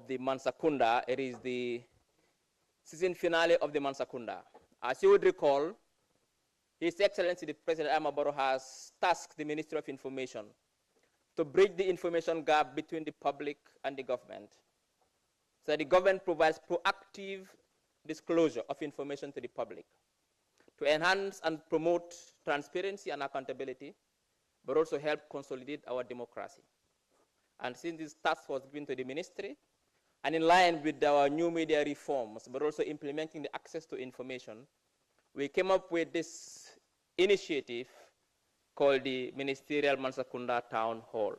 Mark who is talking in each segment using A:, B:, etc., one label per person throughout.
A: the Mansa Kunda. It is the season finale of the Mansa Kunda. As you would recall, His Excellency the President Barrow has tasked the Ministry of Information to bridge the information gap between the public and the government. So the government provides proactive disclosure of information to the public to enhance and promote transparency and accountability, but also help consolidate our democracy. And since this task was given to the ministry, and in line with our new media reforms, but also implementing the access to information, we came up with this initiative called the Ministerial Mansa Kunda Town Hall.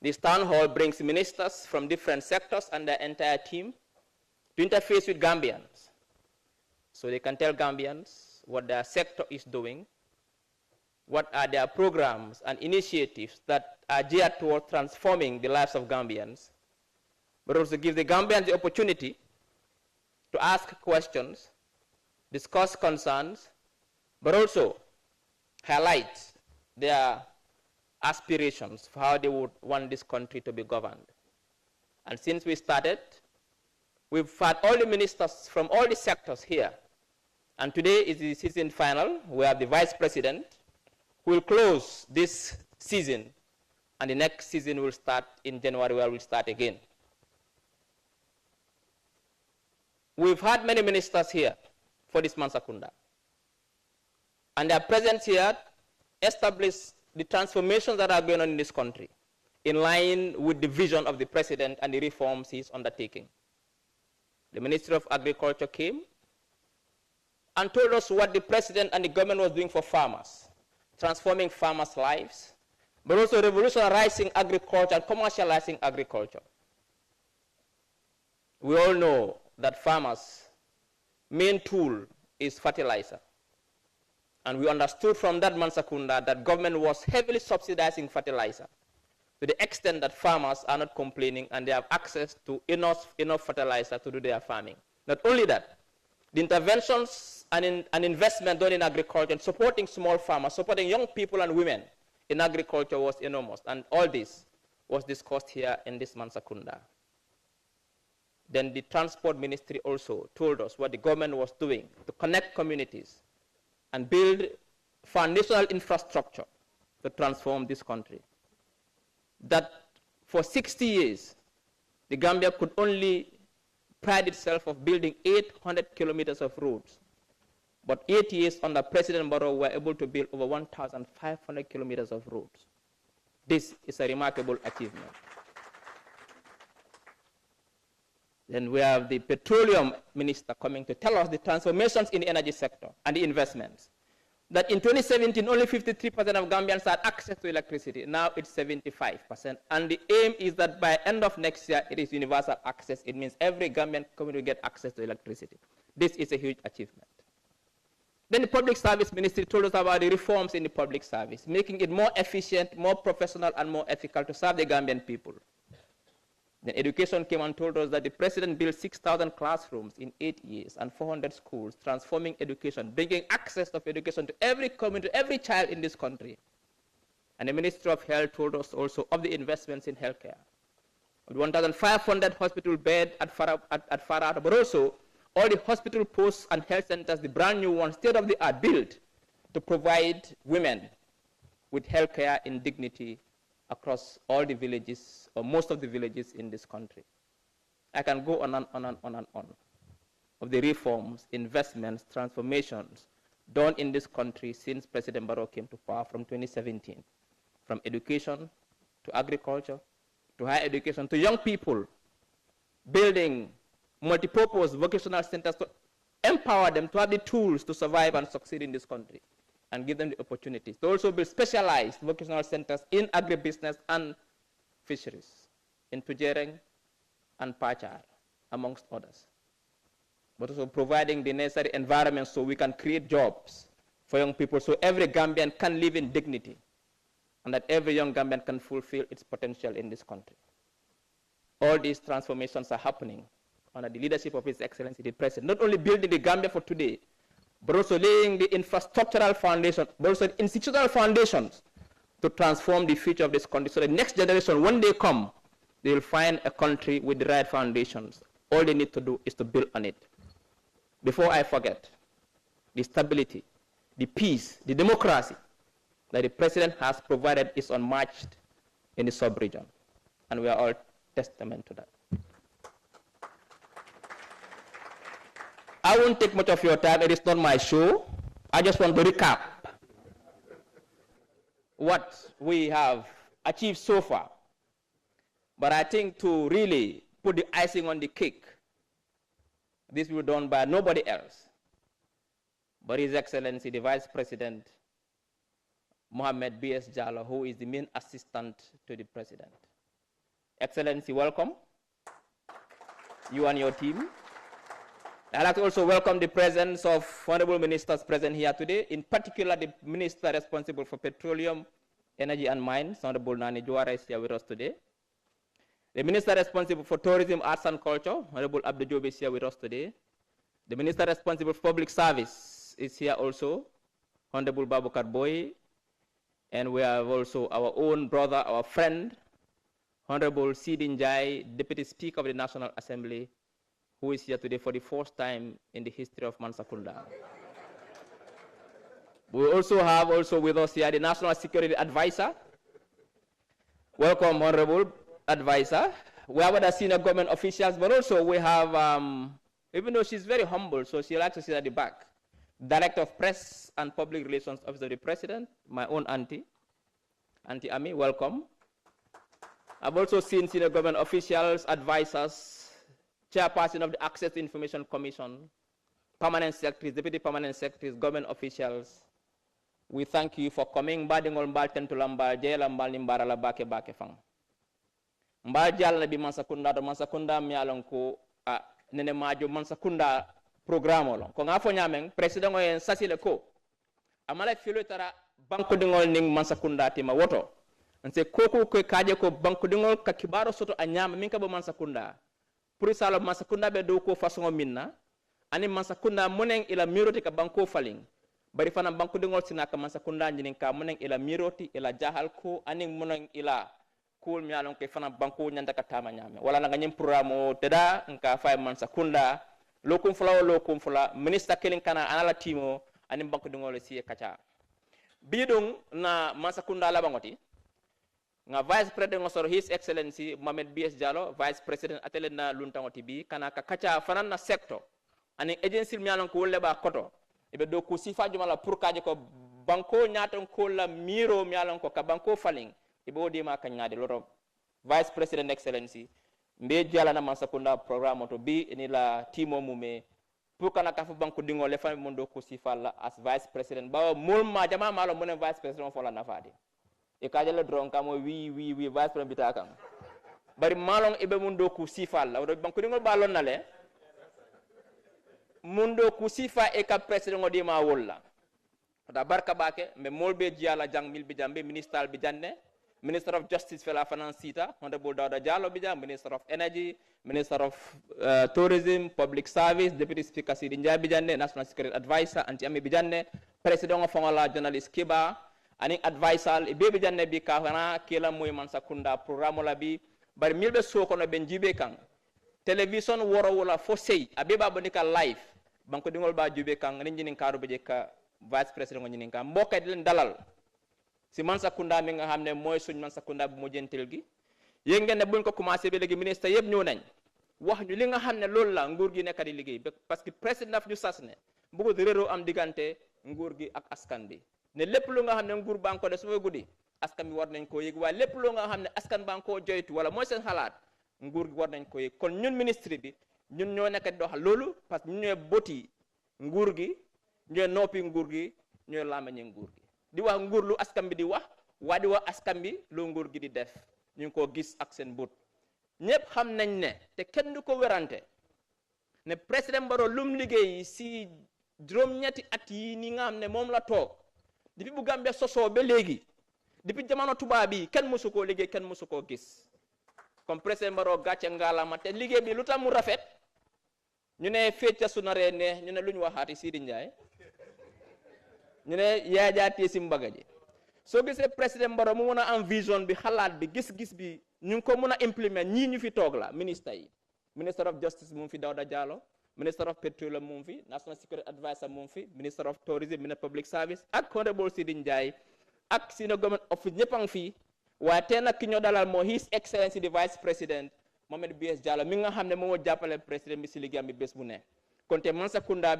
A: This town hall brings ministers from different sectors and their entire team to interface with Gambians, so they can tell Gambians what their sector is doing, what are their programs and initiatives that are geared toward transforming the lives of Gambians, but also give the Gambians the opportunity to ask questions, discuss concerns, but also highlight their aspirations for how they would want this country to be governed. And since we started, we've had all the ministers from all the sectors here. And today is the season final. We have the Vice President who will close this season, and the next season will start in January, where we'll start again. We've had many ministers here for this Mansa Kunda. And their presence here established the transformations that are going on in this country in line with the vision of the President and the reforms he's undertaking. The Ministry of Agriculture came and told us what the President and the government was doing for farmers, transforming farmers' lives, but also revolutionizing agriculture and commercializing agriculture. We all know that farmers' main tool is fertilizer. And we understood from that Mansa Kunda that government was heavily subsidizing fertilizer to the extent that farmers are not complaining and they have access to enough fertilizer to do their farming. Not only that, the interventions and investment done in agriculture and supporting small farmers, supporting young people and women in agriculture was enormous. And all this was discussed here in this Mansa Kunda. Then the Transport Ministry also told us what the government was doing to connect communities and build foundational infrastructure to transform this country. That for 60 years, the Gambia could only pride itself of building 800 kilometers of roads. But 8 years under President Barrow, we were able to build over 1,500 kilometers of roads. This is a remarkable achievement. Then we have the Petroleum Minister coming to tell us the transformations in the energy sector and the investments. That in 2017, only 53% of Gambians had access to electricity. Now it's 75%. And the aim is that by end of next year, it is universal access. It means every Gambian community will get access to electricity. This is a huge achievement. Then the Public Service Ministry told us about the reforms in the public service, making it more efficient, more professional, and more ethical to serve the Gambian people. Then education came and told us that the president built 6,000 classrooms in 8 years and 400 schools, transforming education, bringing access of education to every community, every child in this country. And the Ministry of Health told us also of the investments in healthcare. 1,500 hospital beds at Farad, but also all the hospital posts and health centers, the brand new ones, state-of-the-art, built to provide women with healthcare in dignity across all the villages, or most of the villages in this country. I can go on and on and on and on of the reforms, investments, transformations done in this country since President Barrow came to power from 2017, from education to agriculture to higher education to young people, building multipurpose vocational centers to empower them to have the tools to survive and succeed in this country, and give them the opportunities to also build specialized vocational centers in agribusiness and fisheries, in Tujereng and Pachar, amongst others. But also providing the necessary environment so we can create jobs for young people, so every Gambian can live in dignity, and that every young Gambian can fulfill its potential in this country. All these transformations are happening under the leadership of His Excellency the President, not only building the Gambia for today, but also laying the infrastructural foundation, but also institutional foundations to transform the future of this country, so the next generation, when they come, they will find a country with the right foundations. All they need to do is to build on it. Before I forget, the stability, the peace, the democracy that the president has provided is unmatched in the sub-region. And we are all testament to that. I won't take much of your time. It is not my show. I just want to recap what we have achieved so far. But I think to really put the icing on the cake, this will be done by nobody else but His Excellency, the Vice President, Mohammed B.S. Jallow, who is the main assistant to the President. Excellency, welcome. You and your team. I'd like to also welcome the presence of honorable ministers present here today, in particular the minister responsible for petroleum, energy and mines, Honorable Nani Juara is here with us today. The minister responsible for tourism, arts and culture, Honorable Abdou Jobe is here with us today. The minister responsible for public service is here also, Honorable Babukar Boy. And we have also our own brother, our friend, Honorable Sidin Jai, Deputy Speaker of the National Assembly, who is here today for the first time in the history of Mansa Kunda. We also have with us here the National Security Advisor. Welcome, Honorable Advisor. We have other senior government officials, but also we have, even though she's very humble, so she likes to sit at the back, Director of Press and Public Relations Officer of the President, my own auntie, Auntie Ami, welcome. I've also seen senior government officials, advisors, chairperson of the Access to Information Commission, permanent secretaries, deputy permanent secretaries, government officials. We thank you for coming. Badingol mbal tentu lambal jela mbal nimbara la bake bake fang. Mbal jala na bi Mansa Kunda do Mansa Kunda mi alon ko nene majo Mansa Kunda programme lo. Ko ngafo nyameng president ngoyen sasile ko. Amala filo tara banko dingol ning Mansa Kunda tima woto. Nse koko ko kaje ko banko dingol ka kibaro soto anyama minka bo Mansa Kunda. Pour salo Mansa Kunda be do ko façon minna. Ani Mansa Kunda moneng ila miroti ka banko faling. Bari fana banko dingol sinaka Mansa Kunda nyinin ka moneng ila miroti ila jahal ko ani moneng ila cool mi alon ke fana banko nyanda ka tama nyame wala nga nyim programo teda nka fay Mansa Kunda lokum fula minister kelin kana anala timo ani banko dingol si kacha bidung na Mansa Kunda la bangoti nga vice president ngosoro His Excellency Mohamed B.S. Jallow vice president atele na luntangoti bi kana ka kacha fana na sector ani agency mi alon ko wolle ba koto ibe do ko sifa jumala pour kaje ko banko nyaton ko la miro mi alon ko ka banko faling ibe wodi ma kanyade loro vice president excellency mbe jala na Mansa Kunda programme to bi ni la timo mume pour kana ka fa banko dingo le fa mon do ko sifa la as vice president ba mul ma jama malo mon vice president fo la nafade e kaje le dron kamo wi vice president bitaka bari malon ibe mon do ko sifa la banko dingo ba lon na le mundo kusifa e ka president ngodi ma wolla da barka bake me molbe jiala jang mil bi jambe minister bi janne minister of justice fela finance sita honorable Dawda Jallow bi jam minister of energy minister of tourism public service deputy speaker Sidi Njai bi janne national security advisor anti ami bi janne president of la journalist kiba ani advisor e be janne bi ka hana kila moy Mansa Kunda programme la bi bari milbe soko no ben jibe kan television woro wala fo sey abeba bonika live banko dingol ba jube kan ni nyinin karu be ka vice president ngini kan mbokay di len dalal si Mansa Kunda mi nga xamne moy suñ Mansa Kunda bu mo jentel gi yenge ne buñ ko commencé be legi ministre yeb ñew nañ wax ñu li nga xamne lool la nguur gi nekk di liggéey parce que président daf ñu sas ne bu ko réro am digante nguur gi ak askan bi ne lepp lu nga xamne nguur banko de suma guddi askan bi war nañ ko yeg wa lepp lu nga xamne askan banko joytu wala moy seen xalaat nguur gi war nañ ko yeg kon ñun ministre bi ñun ñoo nekk doxal loolu parce que ñun ñooy boti nguur gi ñooy noppi nguur gi ñooy lamañe nguur gi di wax nguur lu askan bi di wax waa di wax askan bi lu nguur gi di def ñu ngi ko gis ak seen bot ñëpp xam nañ ne te kenn du ko werante ne président Barrow lum liggéey si juróom-ñetti at yi ni nga xam ne moom la toog depuis bu Gambia sosoo ba léegi depuis jamono tubaab bi kenn mësu koo liggéey kenn mësu koo gis comme président Barrow gàcce ngaalama te liggéey bi lu tax mu rafet ñu ne fecca su naree ne ñu ne lu ñu waxaati Sidi Ndiaye ñu ne yaajaatee si mbaga ji soo gisee président Barrow mu mën a am vision bi xalaat bi gis-gis bi ñu ngi ko mën a implement ñii ñu fi toog la ministre yi Minister of Justice mu ngi fi Dawda Jallow, Minister of Petroleum mu ngi fi, National Security Advisor mu ngi fi, Minister of Tourism, Minister of Public Service ak Honorable Sidi Njie ak senior government office ñëpp a ngi fi waaye tey nag ki ñoo dalal moo His Excellency the Vice President Mohamed B.S. Jallow mi nga xam ne moo jàppale président bi si liggéeyam bi bés bu ne kon te Mansa Kunda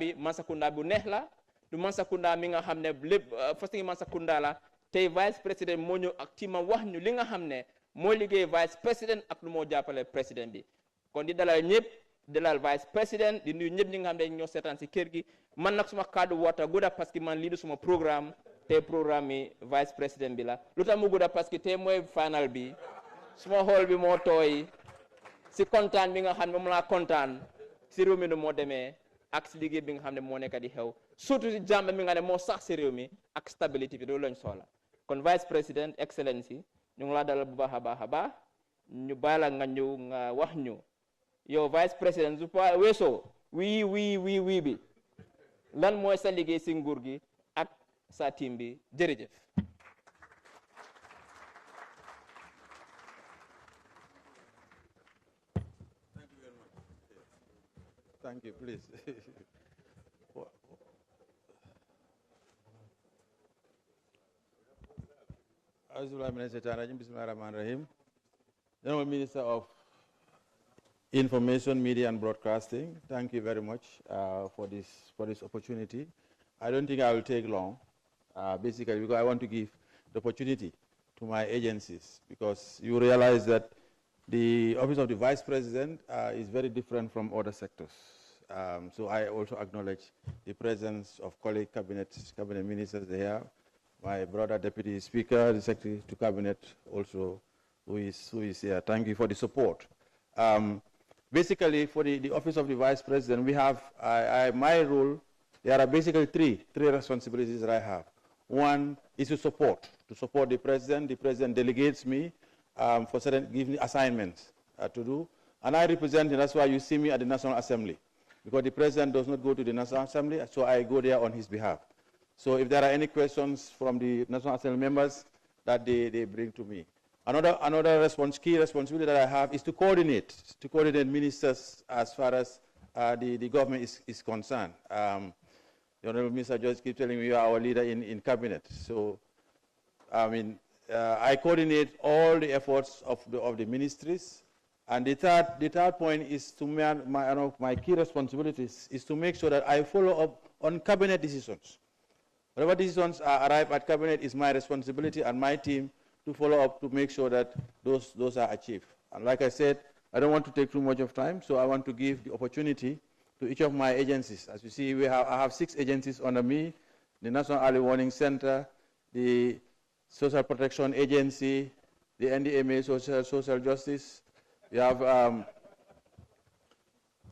A: bu neex la du Mansa Kunda mi nga xam ne lépp fas ngi Mansa Kunda la tey Vice President moo ñëw ak tiimam wax ñu li nga xam ne moo liggéey Vice President ak lu moo jàppale président bi kon di dalal ñëpp dalal Vice President di nuyu ñëpp ñi nga xam ne ñoo seetaan si kër gi man nag suma kàddu wota gudda parce que man lii du suma programme te programme yi Vice President bi la lu tax mu gudda parce que tey mooy final bi suma xool bi moo tooy si kontaan bi nga xam ne moom laa kontaan si réew mi nu moo demee ak si liggéey bi nga xam ne moo nekk di xew surtout si jàmm mi nga ne moo sax si réew mi ak stabilité bi loolu lañ soxla kon Vice President Excellency ñu ngi laa dalal bu baax a baax ñu bàyyi la nga ñëw nga wax ñu yow Vice President su pa weesoo wii bi lan mooy sa liggéey si nguur gi ak sa team bi jërëjëf.
B: Thank you, please. General Minister of Information, Media and Broadcasting, thank you very much for this opportunity. I don't think I will take long, basically because I want to give the opportunity to my agencies, because you realize that the Office of the Vice President is very different from other sectors. So I also acknowledge the presence of colleague cabinet ministers there, my brother Deputy Speaker, the Secretary to Cabinet also, who is here. Thank you for the support. Basically, for the Office of the Vice President, we have, my role, there are basically three responsibilities that I have. One is to support the President. The President delegates me for certain, give me assignments to do. And I represent, and that's why you see me at the National Assembly. Because the President does not go to the National Assembly, so I go there on his behalf. So if there are any questions from the National Assembly members, that they bring to me. Another key responsibility that I have is to coordinate ministers as far as the government is concerned. The Honorable Minister just keeps telling me you are our leader in cabinet. So, I mean, I coordinate all the efforts of the ministries. And the third point is to my key responsibilities is to make sure that I follow up on cabinet decisions. Whatever decisions arrive at cabinet is my responsibility and my team to follow up to make sure that those are achieved. And like I said, I don't want to take too much of time, so I want to give the opportunity to each of my agencies. As you see, I have 6 agencies under me: the National Early Warning Center, the Social Protection Agency, the NDMA Social Justice. We have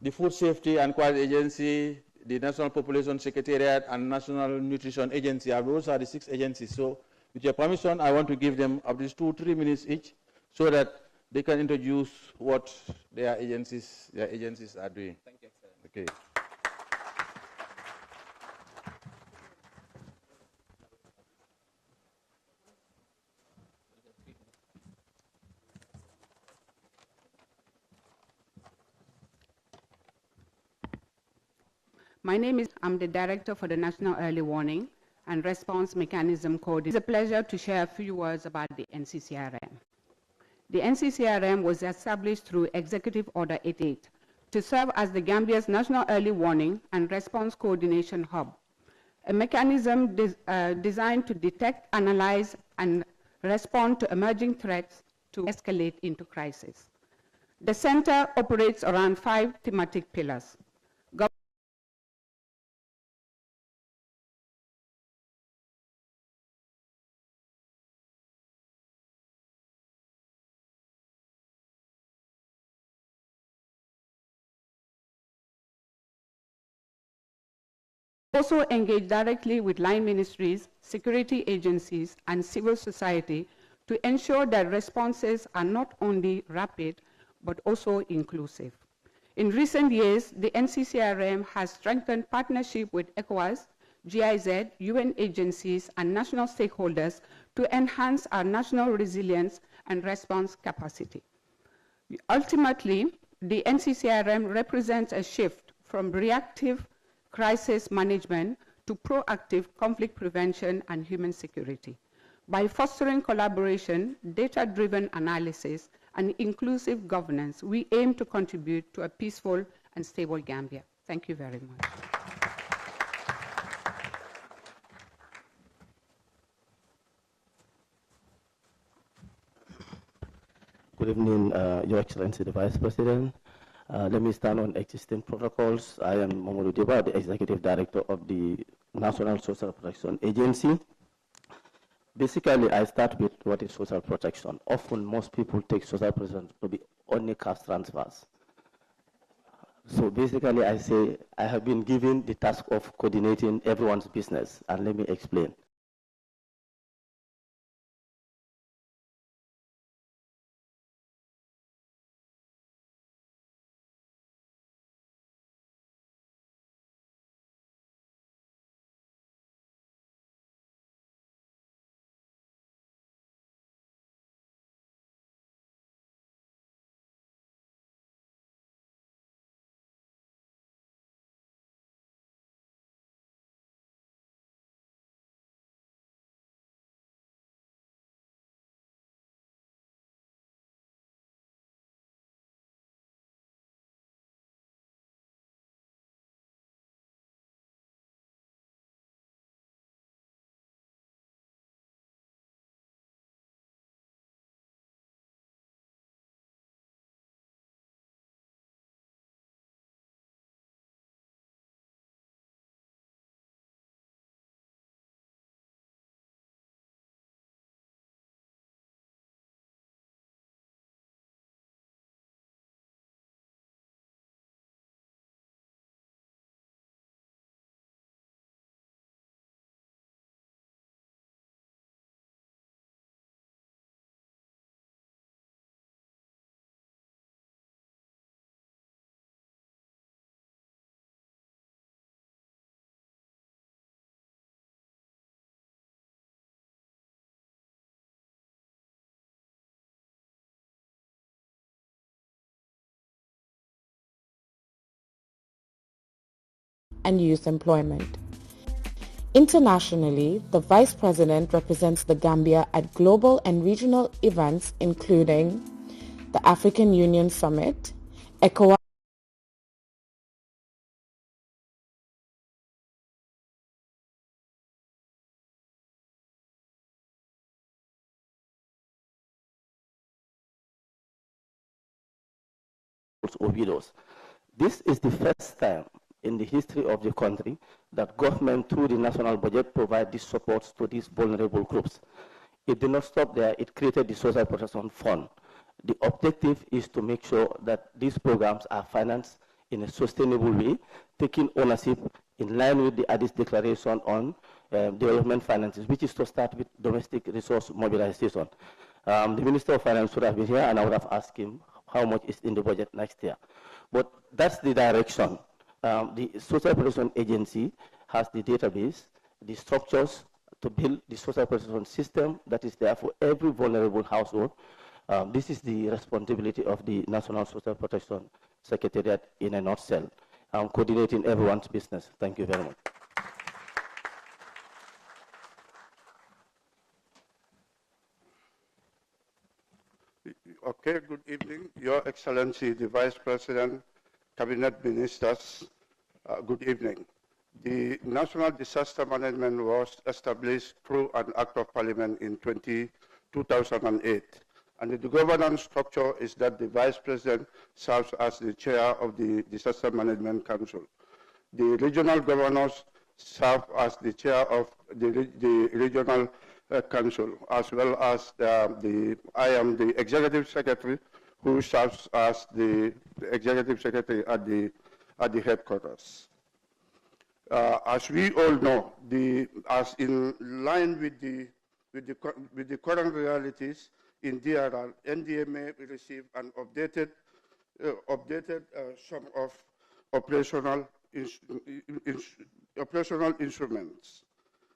B: the Food Safety and Quality Agency, the National Population Secretariat, and National Nutrition Agency. Those are the 6 agencies. So, with your permission, I want to give them at least 2-3 minutes each, so that they can introduce what their agencies are doing.
A: Thank you, sir.
B: Okay.
C: My name is, I'm the Director for the National Early Warning and Response Mechanism Coordinator. It's a pleasure to share a few words about the NCCRM. The NCCRM was established through Executive Order 88 to serve as the Gambia's National Early Warning and Response Coordination Hub, a mechanism designed to detect, analyze, and respond to emerging threats to escalate into crisis. The center operates around 5 thematic pillars: also engage directly with line ministries, security agencies, and civil society to ensure that responses are not only rapid, but also inclusive. In recent years, the NCCRM has strengthened partnership with ECOWAS, GIZ, UN agencies, and national stakeholders to enhance our national resilience and response capacity. Ultimately, the NCCRM represents a shift from reactive crisis management to proactive conflict prevention and human security. By fostering collaboration, data-driven analysis, and inclusive governance, we aim to contribute to a peaceful and stable Gambia. Thank you very much.
D: Good evening, Your Excellency, the Vice President. Let me stand on existing protocols. I am Mamadou Deba, the Executive Director of the National Social Protection Agency. Basically, I start with what is social protection. Often, most people take social protection to be only cash transfers. So basically, I say I have been given the task of coordinating everyone's business, and let me explain.
E: And youth employment. Internationally, the Vice President represents the Gambia at global and regional events including the African Union Summit, ECOWAS,
D: or widows. This is the first time in the history of the country that government through the national budget provide these supports to these vulnerable groups. It did not stop there, it created the Social Protection Fund. The objective is to make sure that these programs are financed in a sustainable way, taking ownership in line with the Addis Declaration on development finances, which is to start with domestic resource mobilization. The Minister of Finance would have been here and I would have asked him how much is in the budget next year. But that's the direction. The Social Protection Agency has the database, the structures to build the social protection system that is there for every vulnerable household. This is the responsibility of the National Social Protection Secretariat in a nutshell. Coordinating everyone's business. Thank you very much.
F: Okay, good evening, Your Excellency, the Vice President, Cabinet Ministers, good evening. The National Disaster Management was established through an Act of Parliament in 2008. And the governance structure is that the Vice President serves as the chair of the Disaster Management Council. The regional governors serve as the chair of the regional council, as well as I am the executive secretary who serves as the executive secretary at the headquarters. As we all know, as in line with the current realities in DRR, NDMA received an updated sum of operational instruments.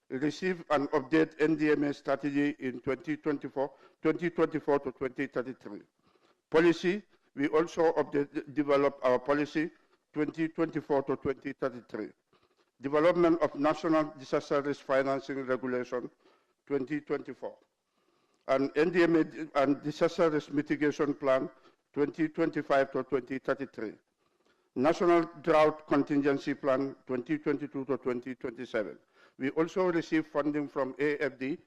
F: receive and update NDMA strategy in 2024 to 2033. Policy, we also develop our policy 2024 to 2033. Development of National Disaster Risk Financing Regulation 2024. And NDMA and Disaster Risk Mitigation Plan 2025 to 2033. National Drought Contingency Plan 2022 to 2027. We also receive funding from AFD,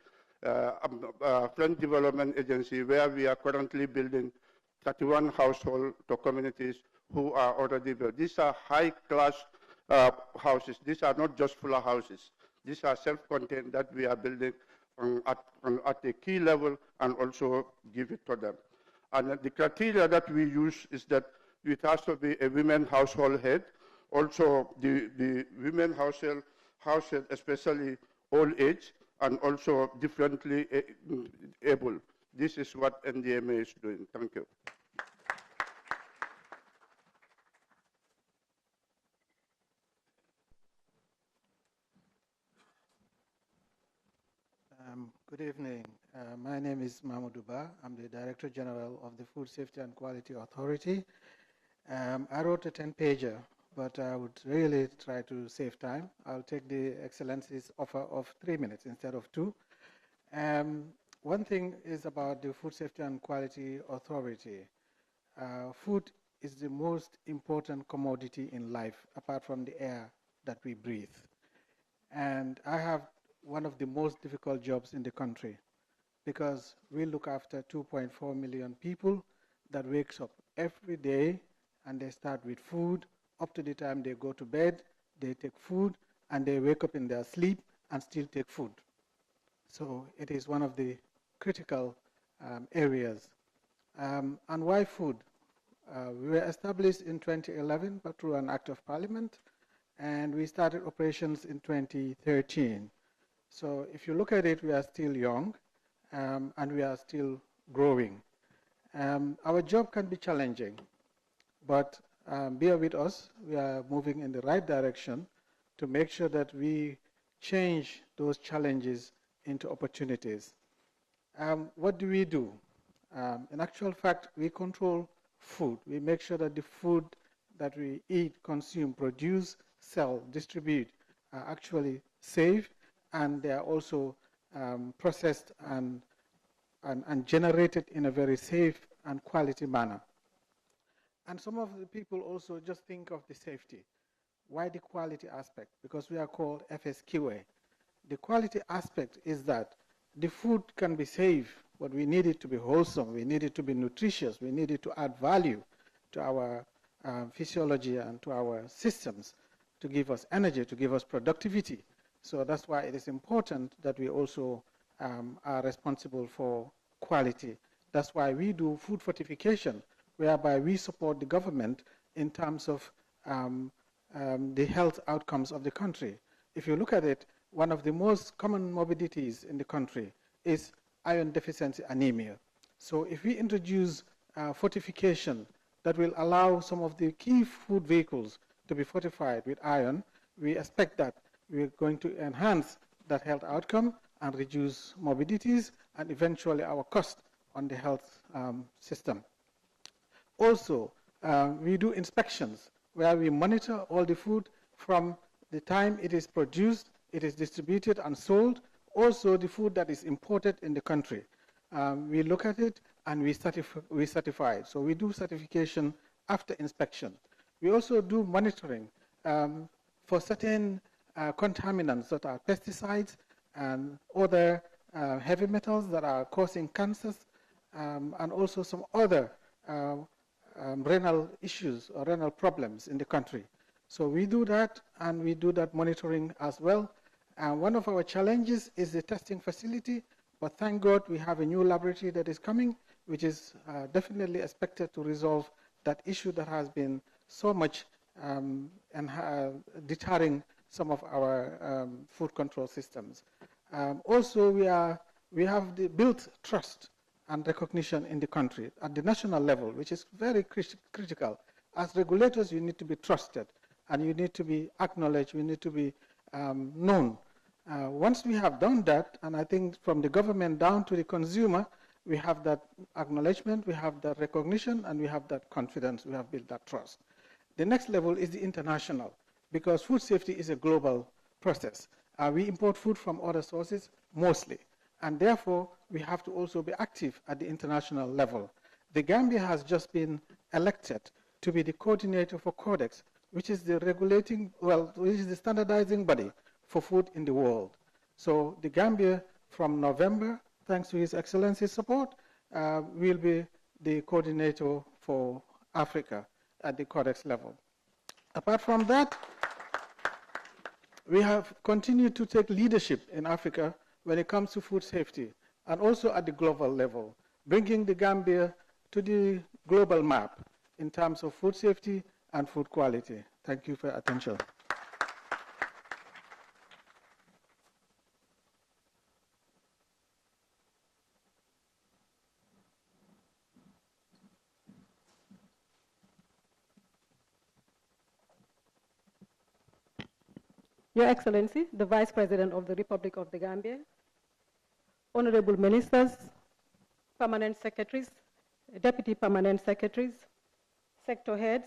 F: Friend Development Agency, where we are currently building 31 household to communities who are already built. These are high-class houses. These are not just fuller houses. These are self-contained that we are building at a key level and also give it to them. And the criteria that we use is that it has to be a women household head. Also, the women household head, especially old age, and also differently able. This is what NDMA is doing. Thank you.
G: Good evening. My name is Mahmoud Uba. I'm the Director General of the Food Safety and Quality Authority. I wrote a 10-pager, but I would really try to save time. I'll take the Excellency's offer of 3 minutes instead of 2. One thing is about the Food Safety and Quality Authority. Food is the most important commodity in life, apart from the air that we breathe. And I have one of the most difficult jobs in the country, because we look after 2.4 million people that wakes up every day, and they start with food. Up to the time they go to bed, they take food, and they wake up in their sleep and still take food. So it is one of the critical areas. And why food? We were established in 2011, but through an act of parliament, and we started operations in 2013. So if you look at it, we are still young, and we are still growing. Our job can be challenging, but bear with us. We are moving in the right direction to make sure that we change those challenges into opportunities. What do we do? In actual fact, we control food. We make sure that the food that we eat, consume, produce, sell, distribute are actually safe, and they are also processed and generated in a very safe and quality manner. And some of the people also just think of the safety. Why the quality aspect? Because we are called FSQA. The quality aspect is that the food can be safe, but we need it to be wholesome, we need it to be nutritious, we need it to add value to our physiology and to our systems, to give us energy, to give us productivity. So that's why it is important that we also are responsible for quality. That's why we do food fortification, whereby we support the government in terms of the health outcomes of the country. If you look at it, one of the most common morbidities in the country is iron deficiency anemia. So if we introduce fortification that will allow some of the key food vehicles to be fortified with iron, we expect that we're going to enhance that health outcome and reduce morbidities and eventually our cost on the health system. Also, we do inspections where we monitor all the food from the time it is produced, it is distributed and sold, also the food that is imported in the country. We look at it and we certify it. So we do certification after inspection. We also do monitoring for certain contaminants that are pesticides and other heavy metals that are causing cancers, and also some other renal issues or renal problems in the country. So we do that, and we do that monitoring as well. And one of our challenges is the testing facility, but thank God we have a new laboratory that is coming, which is definitely expected to resolve that issue that has been so much deterring some of our food control systems. Also, we have built trust and recognition in the country at the national level, which is very critical. As regulators, you need to be trusted, and you need to be acknowledged, you need to be known. Once we have done that, and I think from the government down to the consumer, we have that acknowledgement, we have that recognition, and we have that confidence, we have built that trust. The next level is the international, because food safety is a global process. We import food from other sources, mostly, and therefore, we have to also be active at the international level. The Gambia has just been elected to be the coordinator for Codex, which is the regulating, well, which is the standardizing body for food in the world. So the Gambia, from November, thanks to His Excellency's support, will be the coordinator for Africa at the Codex level. Apart from that, we have continued to take leadership in Africa when it comes to food safety, and also at the global level, bringing the Gambia to the global map in terms of food safety and food quality. Thank you for your attention.
H: Your Excellency, the Vice President of the Republic of the Gambia, Honorable Ministers, Permanent Secretaries, Deputy Permanent Secretaries, Sector Heads,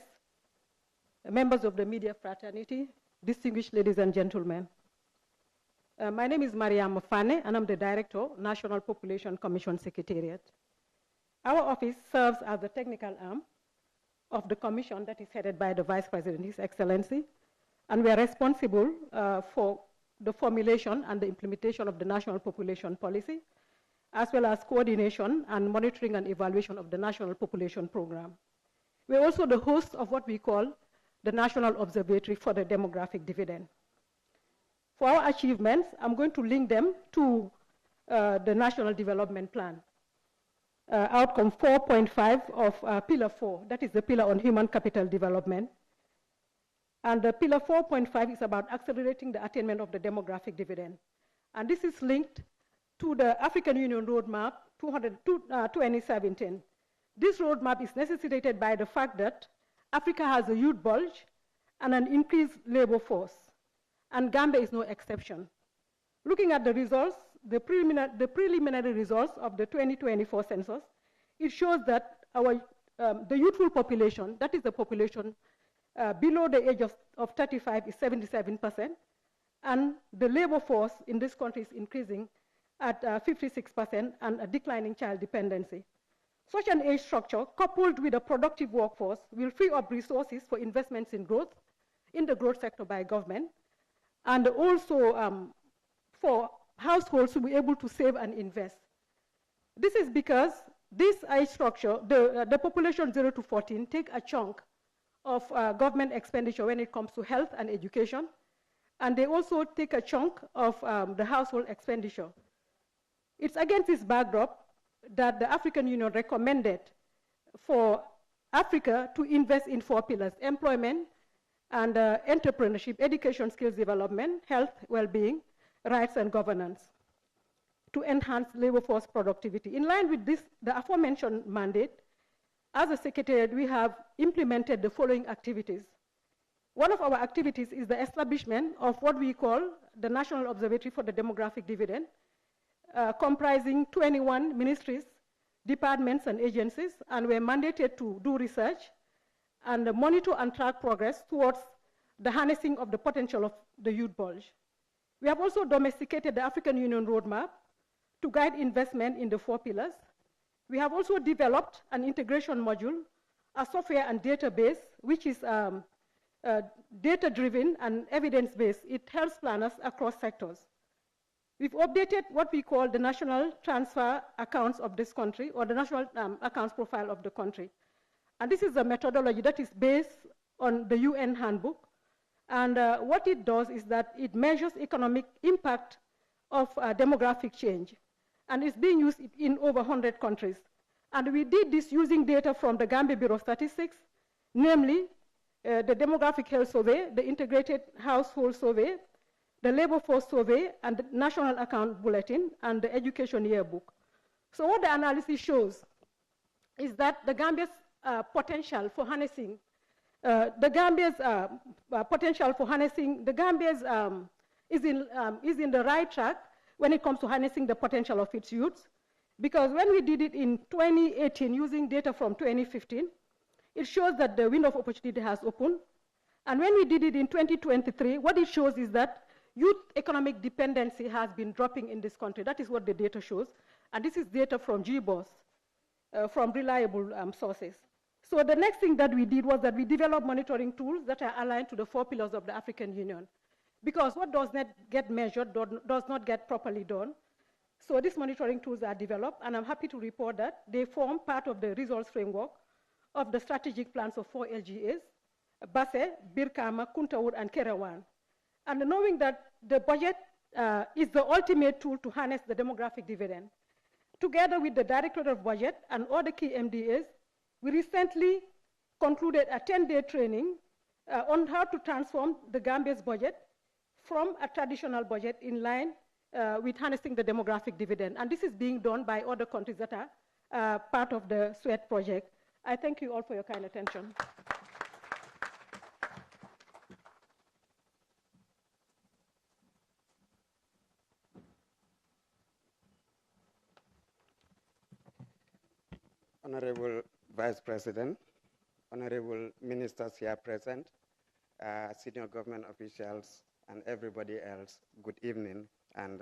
H: members of the media fraternity, distinguished ladies and gentlemen. My name is Mariam Fane, and I'm the Director, National Population Commission Secretariat. Our office serves as the technical arm of the commission that is headed by the Vice President, His Excellency, and we are responsible for the formulation and the implementation of the National Population Policy, as well as coordination and monitoring and evaluation of the National Population Program. We're also the host of what we call the National Observatory for the Demographic Dividend. For our achievements, I'm going to link them to the National Development Plan. Outcome 4.5 of Pillar 4, that is the Pillar on Human Capital Development. And the Pillar 4.5 is about accelerating the attainment of the demographic dividend. And this is linked to the African Union Roadmap 2017. This roadmap is necessitated by the fact that Africa has a youth bulge and an increased labor force, and Gambia is no exception. Looking at the results, the preliminary results of the 2024 census, it shows that the youthful population, that is the population below the age of 35, is 77%, and the labor force in this country is increasing at 56% and a declining child dependency. Such an age structure, coupled with a productive workforce, will free up resources for investments in growth, in the growth sector by government, and also for households to be able to save and invest. This is because this age structure, the population 0 to 14, take a chunk of government expenditure when it comes to health and education, and they also take a chunk of the household expenditure. It's against this backdrop that the African Union recommended for Africa to invest in 4 pillars: employment and entrepreneurship, education, skills development, health, well-being, rights, and governance, to enhance labor force productivity. In line with this, the aforementioned mandate, as a secretariat, we have implemented the following activities. One of our activities is the establishment of what we call the National Observatory for the Demographic Dividend, comprising 21 ministries, departments, and agencies, and we're mandated to do research and monitor and track progress towards the harnessing of the potential of the youth bulge. We have also domesticated the African Union Roadmap to guide investment in the 4 pillars. We have also developed an integration module, a software and database, which is data-driven and evidence-based. It helps planners across sectors. We've updated what we call the national transfer accounts of this country, or the national accounts profile of the country. And this is a methodology that is based on the UN handbook. And what it does is that it measures economic impact of demographic change. And it's being used in over 100 countries. And we did this using data from the Gambia Bureau of Statistics, namely the Demographic Health Survey, the Integrated Household Survey, the Labor Force Survey, and the National Account Bulletin, and the Education Yearbook. So what the analysis shows is that the Gambia's potential for harnessing, is in the right track when it comes to harnessing the potential of its youths. Because when we did it in 2018 using data from 2015, it shows that the window of opportunity has opened. And when we did it in 2023, what it shows is that youth economic dependency has been dropping in this country. That is what the data shows. And this is data from GBOS, from reliable sources. So the next thing that we did was that we developed monitoring tools that are aligned to the 4 pillars of the African Union. Because what does not get measured does not get properly done. So these monitoring tools are developed, and I'm happy to report that they form part of the results framework of the strategic plans of 4 LGAs, Basse, Birkama, Kuntaur, and Kerawan. And knowing that the budget is the ultimate tool to harness the demographic dividend, together with the Directorate of Budget and other key MDAs, we recently concluded a 10-day training on how to transform the Gambia's budget from a traditional budget in line with harnessing the demographic dividend. And this is being done by other countries that are part of the SWEAT project. I thank you all for your kind attention.
I: Honorable Vice President, honorable ministers here present, senior government officials, and everybody else, good evening, and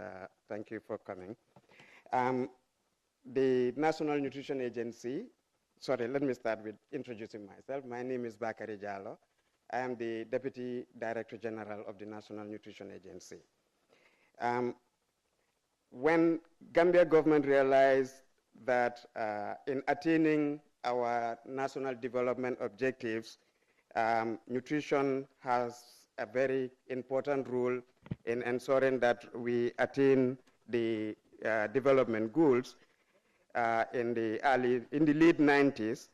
I: thank you for coming. The National Nutrition Agency, sorry, let me start with introducing myself. My name is Bakari Jallo. I am the Deputy Director General of the National Nutrition Agency. When Gambia government realized that in attaining our national development objectives, nutrition has a very important role in ensuring that we attain the development goals. In the late 90s,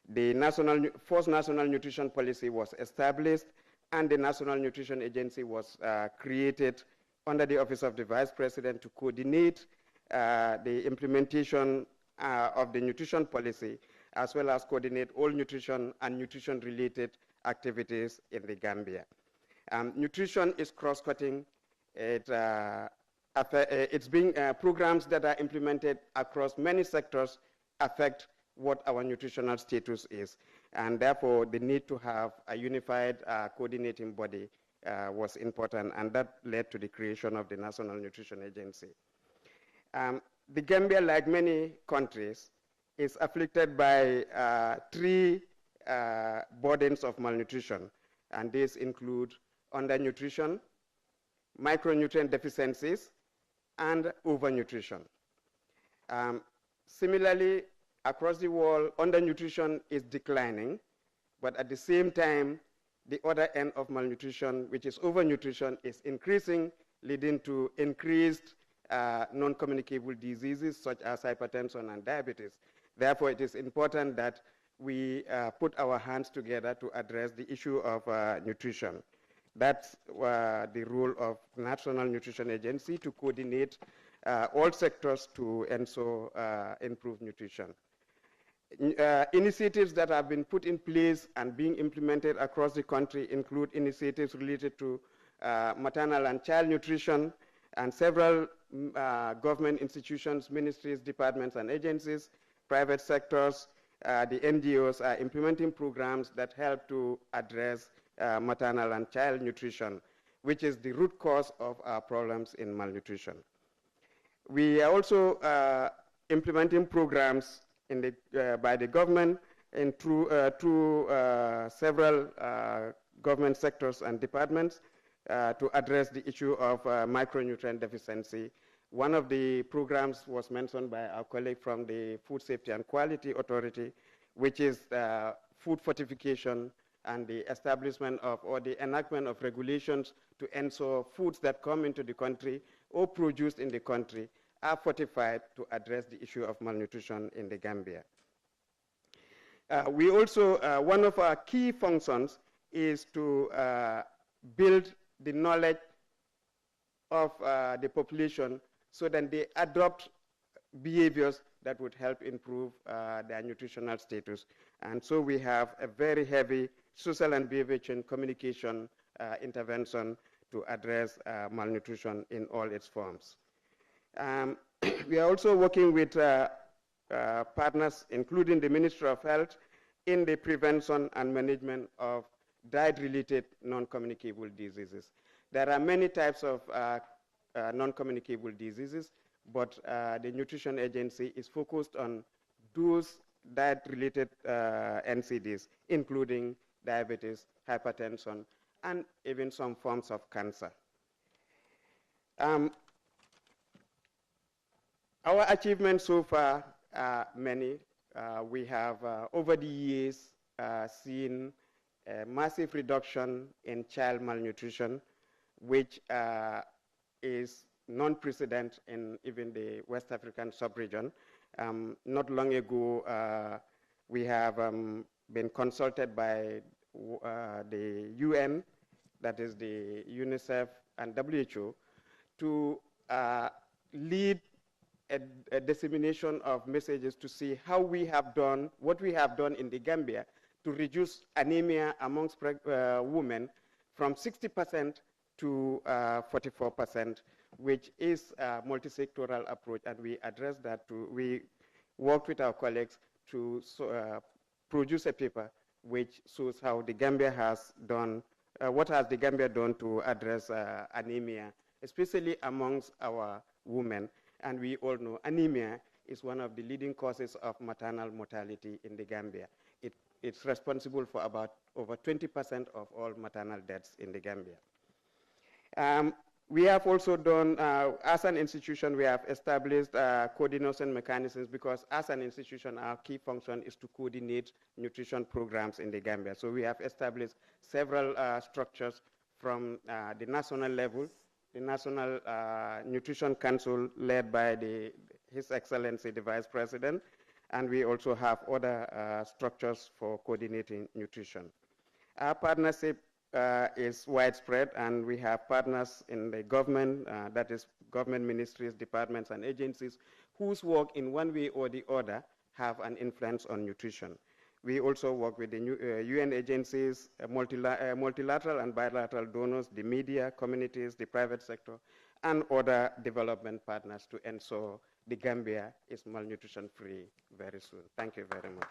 I: the first national nutrition policy was established, and the National Nutrition Agency was created under the Office of the Vice President to coordinate the implementation of the nutrition policy, as well as coordinate all nutrition and nutrition-related activities in the Gambia. Nutrition is cross-cutting. It's being programs that are implemented across many sectors affect what our nutritional status is, and therefore the need to have a unified coordinating body was important, and that led to the creation of the National Nutrition Agency. The Gambia, like many countries, is afflicted by 3 burdens of malnutrition, and these include undernutrition, micronutrient deficiencies, and overnutrition. Similarly, across the world, undernutrition is declining, but at the same time, the other end of malnutrition, which is overnutrition, is increasing, leading to increased non-communicable diseases such as hypertension and diabetes. Therefore, it is important that we put our hands together to address the issue of nutrition. That's the role of National Nutrition Agency, to coordinate all sectors to ensure improved nutrition. Initiatives that have been put in place and being implemented across the country include initiatives related to maternal and child nutrition, and several government institutions, ministries, departments, and agencies, private sectors, the NGOs are implementing programs that help to address maternal and child nutrition, which is the root cause of our problems in malnutrition. We are also implementing programs by the government and through several government sectors and departments to address the issue of micronutrient deficiency. One of the programs was mentioned by our colleague from the Food Safety and Quality Authority, which is food fortification and the establishment of, or the enactment of regulations to ensure foods that come into the country or produced in the country are fortified to address the issue of malnutrition in the Gambia. We also, one of our key functions is to build the knowledge of the population so that they adopt behaviors that would help improve their nutritional status. And so we have a very heavy social and behavior change communication intervention to address malnutrition in all its forms. We are also working with partners, including the Ministry of Health, in the prevention and management of diet-related non-communicable diseases. There are many types of non-communicable diseases, but the Nutrition Agency is focused on those diet-related NCDs, including diabetes, hypertension, and even some forms of cancer. Our achievements so far are many. We have, over the years, seen a massive reduction in child malnutrition, which is non-precedent in even the West African sub-region. Not long ago, we have been consulted by the UN, that is the UNICEF and WHO, to lead a dissemination of messages to see how we have done, what we have done in the Gambia to reduce anemia amongst women from 60% to 44%, which is a multi-sectoral approach, and we address that too. We worked with our colleagues to produce a paper which shows how the Gambia has done, what has the Gambia done to address anemia, especially amongst our women. And we all know anemia is one of the leading causes of maternal mortality in the Gambia. It's responsible for about over 20% of all maternal deaths in the Gambia. We have also done, as an institution, we have established coordination mechanisms, because as an institution, our key function is to coordinate nutrition programs in the Gambia. So we have established several structures from the national level, the National Nutrition Council led by His Excellency, the Vice President, and we also have other structures for coordinating nutrition. Our partnership is widespread, and we have partners in the government, that is government ministries, departments, and agencies, whose work in one way or the other have an influence on nutrition. We also work with the UN agencies, multilateral and bilateral donors, the media, communities, the private sector, and other development partners to ensure the Gambia is malnutrition-free very soon. Thank you very much.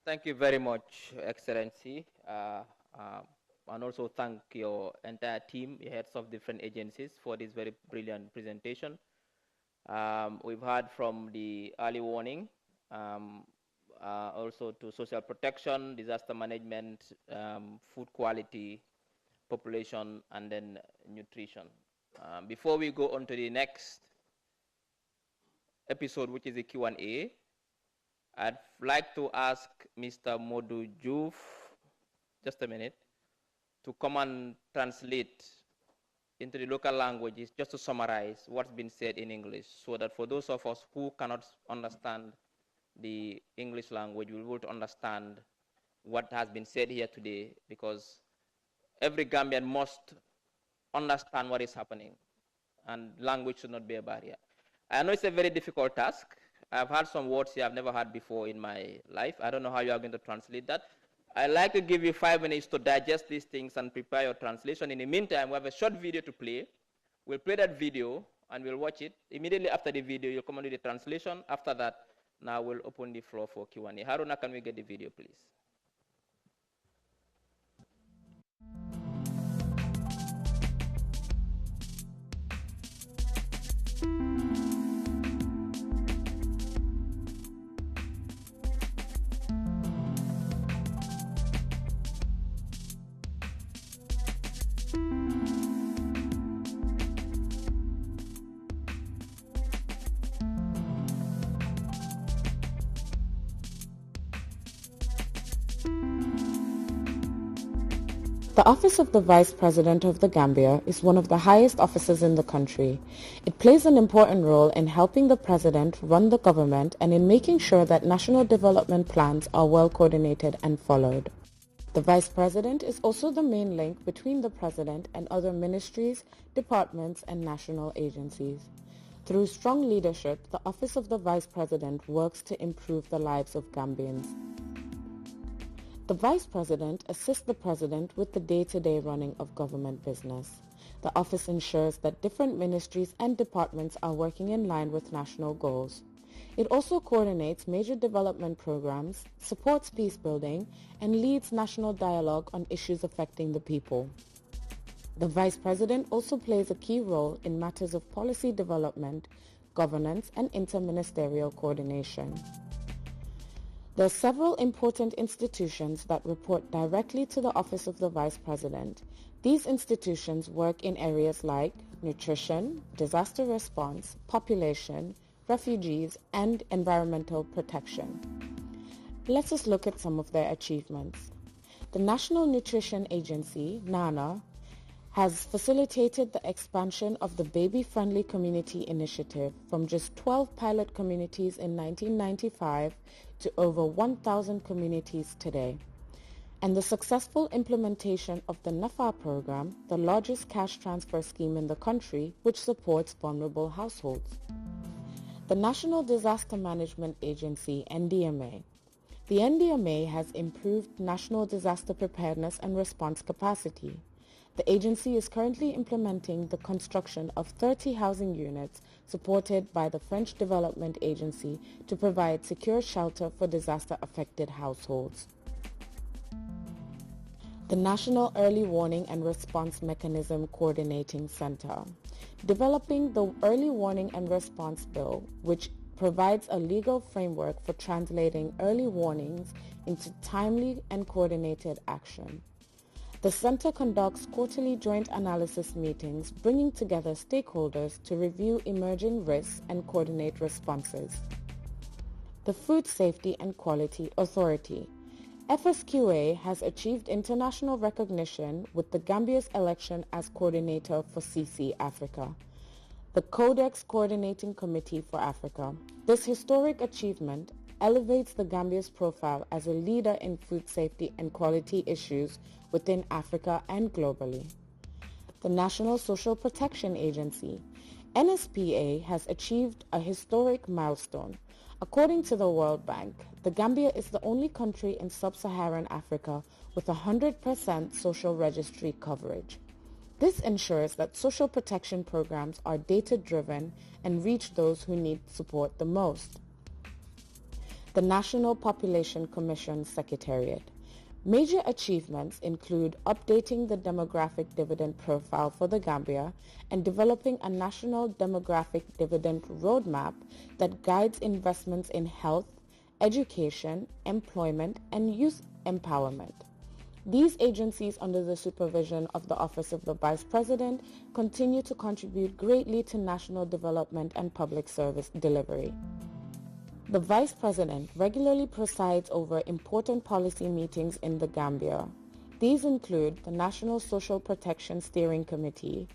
A: Thank you very much, Excellency. And also thank your entire team, the heads of different agencies, for this very brilliant presentation. We've heard from the early warning, also to social protection, disaster management, food quality, population, and then nutrition. Before we go on to the next episode, which is the Q&A, I'd like to ask Mr. Modu Juf, just a minute, to come and translate into the local languages, just to summarize what's been said in English, so that for those of us who cannot understand the English language, we'll be able to understand what has been said here today, because every Gambian must understand what is happening, and language should not be a barrier. I know it's a very difficult task. I've heard some words here I've never heard before in my life. I don't know how you are going to translate that. I'd like to give you 5 minutes to digest these things and prepare your translation. In the meantime, we have a short video to play. We'll play that video and we'll watch it. Immediately after the video, you'll come and do the translation. After that, now we'll open the floor for Q&A. Haruna, can we get the video, please?
E: The office of the Vice President of the Gambia is one of the highest offices in the country. It plays an important role in helping the President run the government and in making sure that national development plans are well coordinated and followed. The Vice President is also the main link between the President and other ministries, departments, and national agencies. Through strong leadership, the office of the Vice President works to improve the lives of Gambians. The Vice President assists the President with the day-to-day running of government business. The office ensures that different ministries and departments are working in line with national goals. It also coordinates major development programs, supports peace building, and leads national dialogue on issues affecting the people. The Vice President also plays a key role in matters of policy development, governance, and interministerial coordination. There are several important institutions that report directly to the Office of the Vice President. These institutions work in areas like nutrition, disaster response, population, refugees, and environmental protection. Let us look at some of their achievements. The National Nutrition Agency, NANA, has facilitated the expansion of the Baby-Friendly Community Initiative from just 12 pilot communities in 1995 to over 1,000 communities today. And the successful implementation of the NAFA program, the largest cash transfer scheme in the country, which supports vulnerable households. The National Disaster Management Agency, NDMA. The NDMA has improved national disaster preparedness and response capacity. The agency is currently implementing the construction of 30 housing units supported by the French Development Agency to provide secure shelter for disaster-affected households. The National Early Warning and Response Mechanism Coordinating Center, developing the Early Warning and Response Bill, which provides a legal framework for translating early warnings into timely and coordinated action. The center conducts quarterly joint analysis meetings, bringing together stakeholders to review emerging risks and coordinate responses. The Food Safety and Quality Authority, FSQA, has achieved international recognition with the Gambia's election as coordinator for CC Africa, the Codex Coordinating Committee for Africa. This historic achievement elevates the Gambia's profile as a leader in food safety and quality issues within Africa and globally. The National Social Protection Agency, NSPA, has achieved a historic milestone. According to the World Bank, the Gambia is the only country in sub-Saharan Africa with 100% social registry coverage. This ensures that social protection programs are data-driven and reach those who need support the most. The National Population Commission Secretariat. Major achievements include updating the demographic dividend profile for the Gambia and developing a national demographic dividend roadmap that guides investments in health, education, employment, and youth empowerment. These agencies, under the supervision of the Office of the Vice President, continue to contribute greatly to national development and public service delivery. The Vice President regularly presides over important policy meetings in the Gambia. These include the National Social Protection Steering Committee,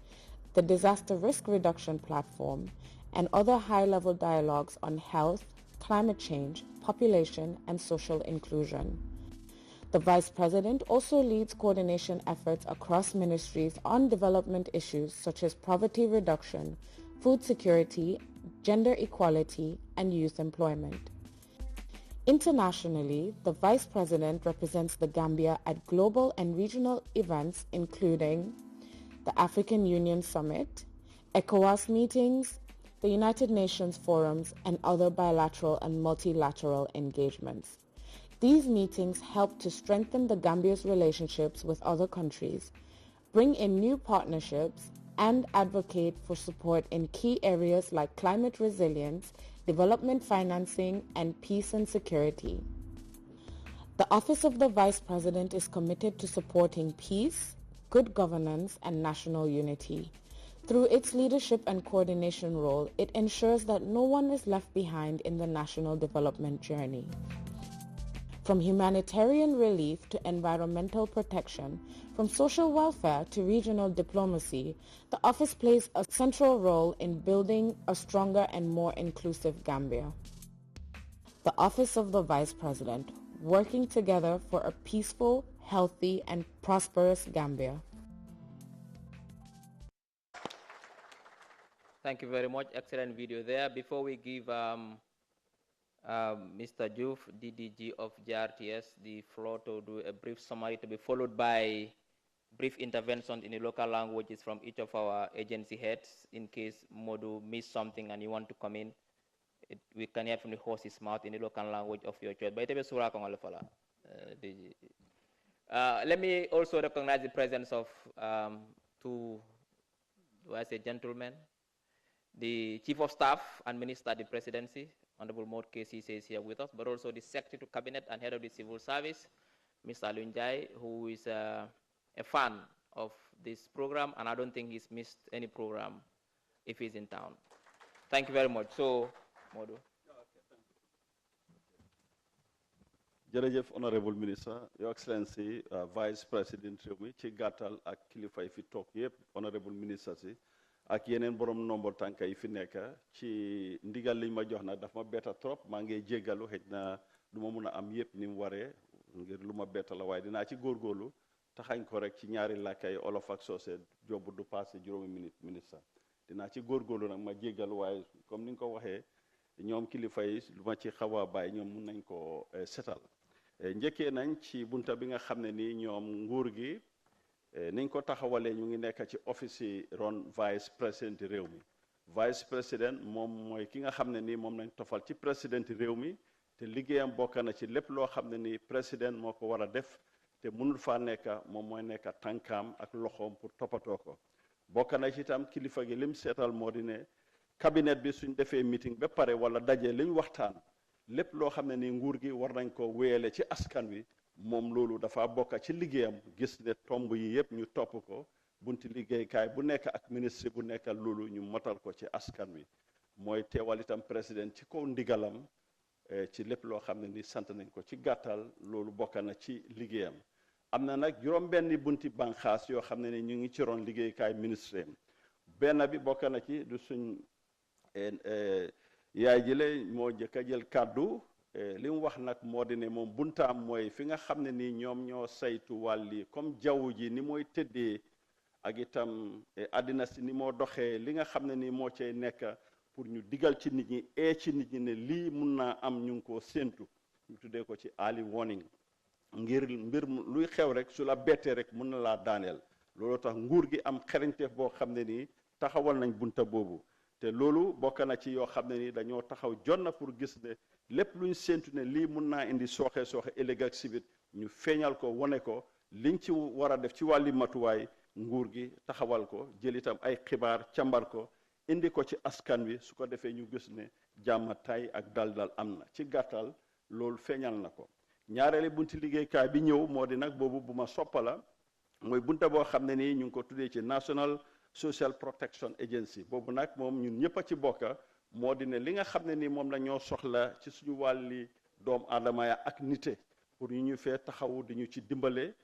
E: the Disaster Risk Reduction Platform, and other high-level dialogues on health, climate change, population, and social inclusion. The Vice President also leads coordination efforts across ministries on development issues such as poverty reduction, food security, gender equality, and youth employment. Internationally, the Vice President represents the Gambia at global and regional events including the African Union Summit, ECOWAS meetings, the United Nations forums, and other bilateral and multilateral engagements. These meetings help to strengthen the Gambia's relationships with other countries, bring in new partnerships, and advocate for support in key areas like climate resilience, development financing, and peace and security. The Office of the Vice President is committed to supporting peace, good governance, and national unity. Through its leadership and coordination role, it ensures that no one is left behind in the national development journey. From humanitarian relief to environmental protection, from social welfare to regional diplomacy, the office plays a central role in building a stronger and more inclusive Gambia. The Office of the Vice President, working together for a peaceful, healthy, and prosperous Gambia.
A: Thank you very much. Excellent video there. Before we give Mr. Diouf, DDG of GRTS, the floor to do a brief summary to be followed by brief intervention in the local languages from each of our agency heads. In case Modu missed something and you want to come in, we can hear from the horse's mouth in the local language of your choice. Let me also recognize the presence of two, do I say gentlemen? The Chief of Staff and Minister of the Presidency, Honorable Maud Casey, is here with us, but also the Secretary to Cabinet and Head of the Civil Service, Mr. Lunjai, who is a fan of this program, and I don't think he's missed any program if he's in town. Thank you very much. So, Modu.
J: Jërëjëf Honorable Minister, Your Excellency, Vice President Rewmi, ci gàttal ak kilifa yi fi toog yëpp, Honorable Minister si, ak yeneen borom nombo tànka yi fi nekk ci ndigal liñ ma jox nag daf ma betta trop maa ngi jéggalu xëj na du ma mun a am yëpp ni mu waree ngir lu ma betta la waaye dinaa ci góorgóorlu taxañ ko rek ci ñaari làkkay olof ak soose jobbu du passé juróomi minute ministre dinaa ci góorgóorlu nag ma jéggalu waaye comme ni nga ko waxee ñoom kilifa yi lu ma ci xaw a bàyyi ñoom mun nañ ko setal njëkkee nañ ci bunta bi nga xam ne nii ñoom nguur gi niñ ko taxawalee ñu ngi nekk ci office yi ron vice président réew mi vice président moom mooy ki nga xam ne nii moom nañ tofal ci président réew mi te liggéeyam bokk na ci lépp loo xam ne nii président moo ko war a def te mënul faa nekk moom mooy nekk tànkaam ak loxoom pour toppatoo ko bokk na ci itam kilifa gi lim seetal moo di ne cabinet bi suñ defee meeting ba pare wala daje liñ waxtaan lépp loo xam ne ni nguur gi war nañ ko wéyale ci askan wi moom loolu dafa bokk ci liggéeyam gis ne tomb yi yëpp ñu topp ko bunti liggéeykaay bu nekk ak ministre bu nekkal loolu ñu motal ko ci askan wi mooy teewal itam président ci kaw ndigalam ci lépp loo xam ne ni sant nañ ko ci gàttal loolu bokk na ci liggéeyam am na nag juróom-benni bunti banxaas yoo xam ne ni ñu ngi ci ron liggéeykaay ministre benn bi bokk na ci du suñ yaay ji la moo njëkk a jël kàddu li mu wax nag moo di ne moom buntaam mooy fi nga xam ne nii ñoom ñoo saytu wàlli comme jaww ji ni mooy tëddee ak itam àddina si ni moo doxee li nga xam ne nii moo cay nekk pour ñu digal ci nit ñi ci nit ñi ne lii mun naa am ñu ngi koo séentu ñu tuddee ko ci early warning ngir mbir luy xew rek su la bettee rek mun na laa daaneel loolu tax nguur gi am xereñteef boo xam ne nii taxawal nañ bunta boobu te loolu bokk na ci yoo xam ne nii dañoo taxaw jot na pour gis ne lépp luñ séentu ne lii mun naa indi sooxe ëllëg ak sibit ñu feeñal ko wane ko liñ ci war a def ci wàlli matuwaay nguur gi taxawal ko jël itam ay xibaar càmbar ko indi ko ci askan wi su ko defee ñu gis ne jàmm tay ak dal am na ci gàttal loolu feeñal na ko ñaareeli bunti liggéeykaay bi ñëw moo di nag boobu bu ma soppala mooy bunta boo xam ne nii ñu ngi ko tuddee ci National Social Protection Agency boobu nag moom ñun ñëpp a ci bokka moo di ne li nga xam ne ni moom la ñoo soxla ci suñu wàlli doomu aadama ya ak nite pour ñu fee taxawu di ñu ci dimbale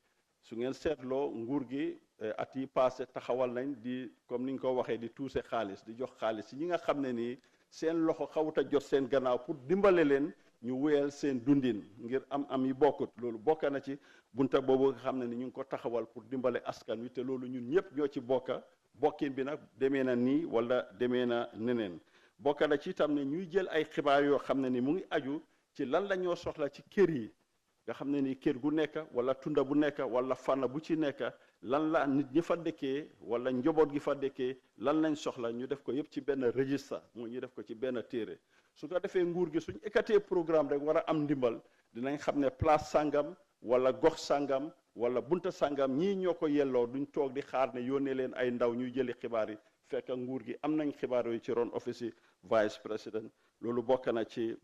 J: su ngeen seetloo nguur gi at yi passé taxawal nañ di comme ni ñu ko waxee di tuuse xaalis di jox xaalis ci ñi nga xam ne nii seen loxo xawut a jot seen gannaaw pour dimbale leen ñu wéyal seen dundin ngir am yi bokkut loolu bokk na ci bunta boobu nga xam ne ni ñu ngi ko taxawal pour dimbale askan wi te loolu ñun ñëpp ñoo ci bokka bokkin bi nag demee na nii wala demee na neneen bokk na ci itam ne ñuy jël ay xibaar yoo xam ne ni mu ngi aju ci lan la ñoo soxla ci kër yi nga xam ne ni kër gu nekk wala tunda bu nekk wala fànn bu ci nekk lan la nit ñi fa dëkkee wala njaboot gi fa dëkkee lan lañ soxla ñu def ko yëpp ci benn registre mooy ñu def ko ci benn téere su ko defee nguur gi suñ ekkatee programme rek war a am ndimbal dinañ xam ne place sangam wala gox sangam wala bunta sangam ñii ñoo ko yelloo duñ toog di xaar ne yónnee leen ay ndaw ñuy jëli xibaar yi fekk nguur gi am nañ xibaar yooyu ci ron office yi vice président loolu bokk na ci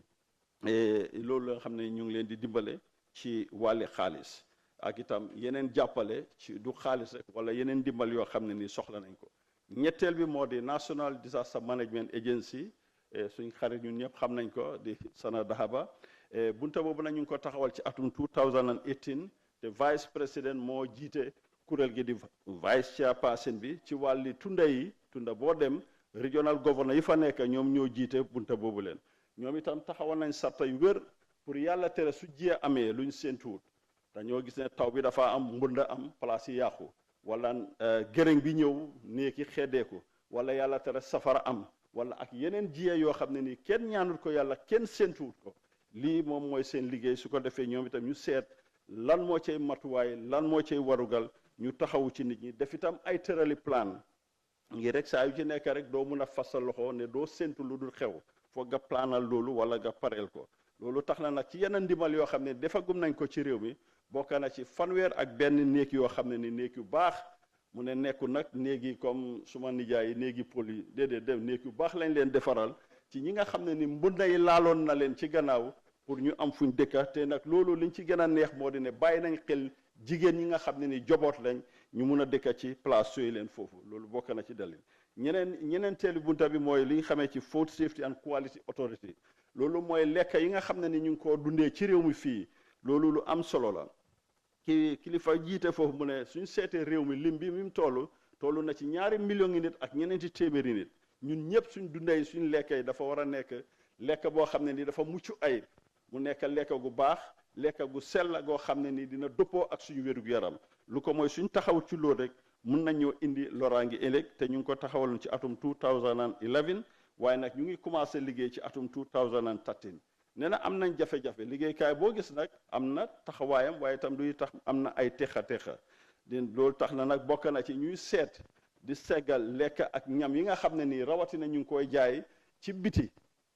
J: loolu la nga xam ne ñu ngi leen di dimbale ci wàlli xaalis ak itam yeneen jàppale ci du xaalis rek wala yeneen dimbal yoo xam ne ni soxla nañ ko ñetteel bi moo di National Disaster Management Agency suñ xarit ñun ñëpp xam nañ ko di Sana Dahaba bunta boobu nag ñu ngi ko taxawal ci atum 2018 te vice président moo jiite kuréel gi di vice chairperson bi ci wàlli tunda yi tunda boo dem regional governor yi fa nekk ñoom ñoo jiite bunta boobu leen ñoom itam taxawal nañ sarta yu wér pour yàlla tere su jiyee amee luñ séentuwut dañoo gis ne taw bi dafa am mbënda am place yi yàqu wala gërëng bi ñëw néeki xeddeeku wala yàlla tere safara am wala ak yeneen jiye yoo xam ne nii kenn ñaanul ko yàlla kenn séentuwut ko lii moom mooy seen liggéey su ko defee ñoom itam ñu seet lan moo cay matuwaay lan moo cay warugal ñu taxawu ci nit ñi def itam ay tërali plan ngir rek saa yu ci nekk rek doo mun a fasal loxo ne doo séntu lu dul xew foog nga planal loolu wala nga pareel ko loolu tax na nag ci yenn ndimbal yoo xam ne defagum nañ ko ci réew mi bokk na ci 101 néeg yoo xam ne ni néeg yu baax mu ne nekku nag néegi comme suma nijaay yi néegi pol yi déedéet dem néeg yu baax lañ leen defaral ci ñi nga xam ne ni mbunda yi laaloon na leen ci gannaaw pour ñu am fuñ dëkka te nag loolu liñ ci gën a neex moo di ne bàyyi nañ xel jigéen ñi nga xam ne ni joboot lañ ñu mun a dëkka ci place sooy leen foofu loolu bokk na ci dalil ñeneen teelu bunta bi mooy li nga xamee ci Food Safety and Quality Authority loolu mooy lekk yi nga xam ne ni ñu ngi koo dundee ci réew mi fii loolu lu am solo la kilifa jiite foofu mu ne suñ seetee réew mi lim bi mi mu toll na ci 2 millions nit ak ñeneenti téeméeri nit ñun ñëpp suñ dundee suñ lekk yi dafa war a nekk lekk boo xam ne ni dafa mucc ayib mu nekk lekk gu baax lekk gu sell goo xam ne ni dina dëppoo ak suñu wérgu yaram lu ko mooy suñ taxaw ci loolu rek mun nañoo indi loraangi ëllëg te ñu ngi ko taxawaloon ci atum 2011 waaye nag ñu ngi commencé liggéey ci atum 2013 nee na am nañ jafe-jafe liggéeykaay boo gis nag am na taxawaayam waaye itam duy tax am na ay texa loolu tax na nag bokk na ci ñuy seet di seggal lekk ak ñam yi nga xam ne nii rawatina ñu ngi koy jaay ci biti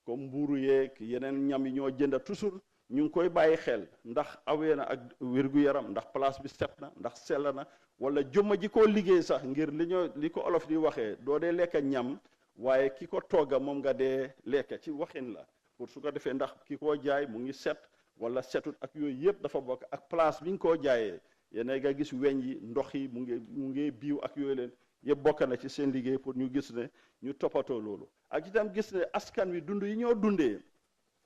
J: comme mbuuru yeeg yeneen ñam yi ñoo jënda toujours ñu ngi koy bàyyi xel ndax awee na ak wér-gu-yaram ndax place bi set na ndax sell na wala jëmma ji koo liggéey sax ngir li ko olof di waxee doo dee lekk ñam waaye ki ko togga moom nga dee lekk ci waxin la pour su ko defee ndax ki koo jaay mu ngi set wala setut ak yooyu yëpp dafa bokk ak place bi nga koo jaayee yéen nga gis weñ yi ndox yi mu ngi biiw ak yooyu leen yëpp bokk na ci seen liggéey pour ñu gis ne ñu toppatoo loolu ak itam gis ne askan wi dund yi ñoo dundee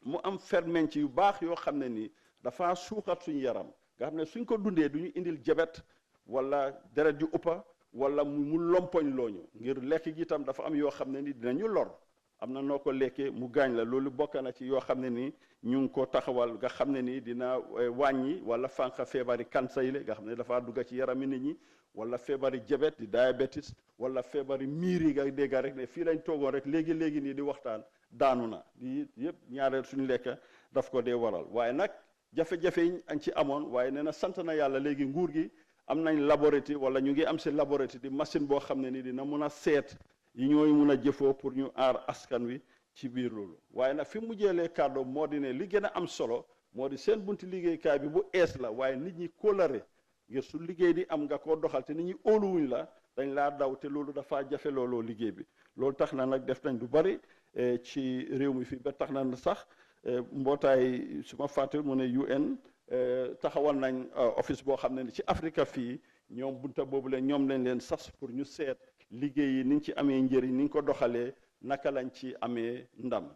J: mu am ferment yu baax yoo xam ne ni dafa suuxat suñu yaram nga xam ne suñ ko dundee du ñu indil jabet wala deret yu uppa wala mu lompoñ looñu ngir lekk gi itam dafa am yoo xam ne ni dinañu lor am na noo ko lekkee mu gaañ la loolu bokk na ci yoo xam ne ni ñu ngi ko taxawal nga xam ne ni dina wàññi wala fànq feebari cancer yi la nga xam ne dafa dugg ci yarami nit ñi wala feebari jabet di diabetes wala feebari miir yi nga dégg rek ne fii lañ toogoon rek léegi nii di waxtaan daanu na di yëpp ñaareel suñu lekk daf ko dee waral waaye nag jafe-jafe yi añ ci amoon waaye nee na sant na yàlla léegi nguur gi am nañ laboratoire wala ñu ngi am si laboratoire di machine boo xam ne ni dina mun a seet yi ñooy mun a jëfoo pour ñu aar askan wi ci biir loolu waaye nag fi mu jëlee kàddu moo di ne li gën a am solo moo di seen bunti liggéeykaay bi bu ees la waaye nit ñi kóolare ngir su liggéey di am nga koo doxal te nit ñi óoluwuñ la dañ laa daw te loolu dafa jafe looloo liggéey bi loolu tax na nag def nañ lu bari ci réew mi fii ba tax na sax mbootaay su ma fàtte mu ne UN taxawal nañ office boo xam ne ci Afrique fii ñoom bunta boobu leen ñoom lañ leen sas pour ñu seet liggéey yi niñ ci amee njëriñ niñ ko doxalee naka lañ ci amee ndam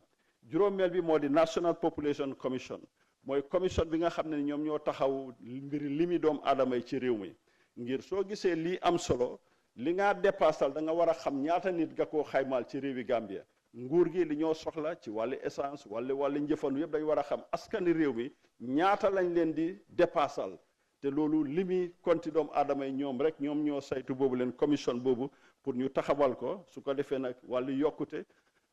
J: juróomeel bi moo di National Population Commission mooy commission bi nga xam ne ñoom ñoo taxaw mbiri limi doomu aadama yi ci réew mi ngir soo gisee lii am solo li nga dépassal da nga war a xam ñaata nit nga koo xaymaal ci réewi Gambia nguur gi li ñoo soxla ci wàllu essence wàllu njëfandu yëpp dañ war a xam askani réew mi ñaata lañ leen di dépassal te loolu limi konti doomu aadama yi ñoom rek ñoom ñoo saytu boobu leen commission boobu pour ñu taxawal ko su ko defee nag wàllu yokkute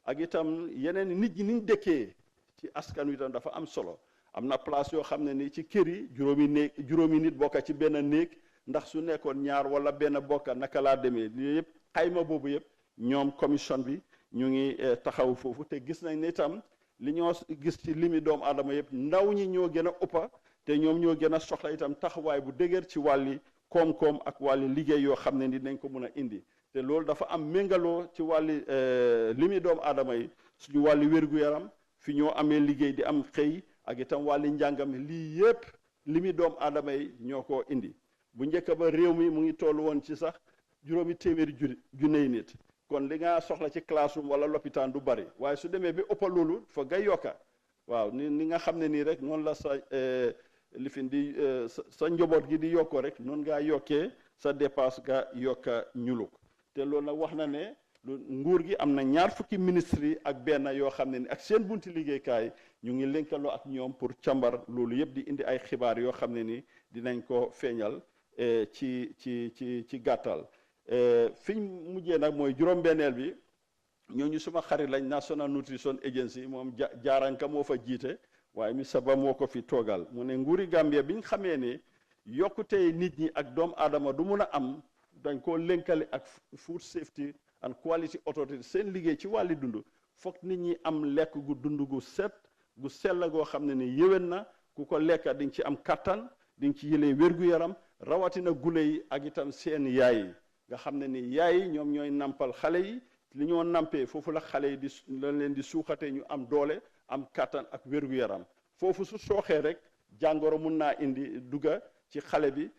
J: ak itam yeneen nit ñi niñ dëkkee ci askan wi itam dafa am solo am na place yoo xam ne ni ci kër yi juróomi nit bokka ci benn néeg ndax su nekkoon ñaar wala benn bokka naka laa demee lii yëpp xayma boobu yëpp ñoom commission bi ñu ngi taxaw foofu te gis nañ ne itam li ñoo gis ci limi doomu aadama yëpp ndaw ñi ñoo gën a ëppa te ñoom ñoo gën a soxla itam taxawaay bu dëgër ci wàlli koom-koom ak wàlli liggéey yoo xam ne ni dinañ ko mun a indi te loolu dafa am méngaloo ci wàlli limi doomu aadama yi suñu wàlli wér-gu-yaram fi ñoo amee liggéey di am xëy ak itam wàlli njàngam lii yëpp limi doomu aadama yi ñoo ko indi bu njëkk ba réew mi mu ngi toll woon ci sax 800 junne nit kon li nga soxla ci classroom wala lopitaan du bari waaye su demee bi ëppa loolu fa nga yokka waaw ni nga xam ne nii rek noonu la sa lifin di sa njaboot gi di yokkoo rek noonu ngaa yokkee sa dépasse nga yokka ñuluk te loolu nag wax na ne nguur gi am na 20 ministres yi ak benn yoo xam ne ni ak seen bunti liggéeykaay ñu ngi lëkkaloo ak ñoom pour càmbar loolu yëpp di indi ay xibaar yoo xam ne ni dinañ ko feeñal ci gàttal fiñ mujjee nag mooy juróom-benneel bi ñooñu suma xarit lañ National Nutrition Agency moom jaaranka moo fa jiite waaye mi saba moo ko fi toogal mu ne nguuri Gambia biñ xamee ne yokkutee nit ñi ak doom aadama du mun a am dañ koo lënkale ak food safety and quality authority seen liggéey ci wàlli dund foog nit ñi am lekk gu dund gu set gu sell goo xam ne ni yéwén na ku ko lekka di nga ci am kattan di nga ci yëlee wér-gu-yaram rawatina gule yi ak itam seen yaay yi nga xam ne ni yaay yi ñoom ñooy nampal xale yi li ñoo nampee foofu la xale yi di lañ leen di suuxatee ñu am doole am kattan ak wér-gu-yaram foofu su sooxee rek jàngoro mun naa indi duga ci xale bi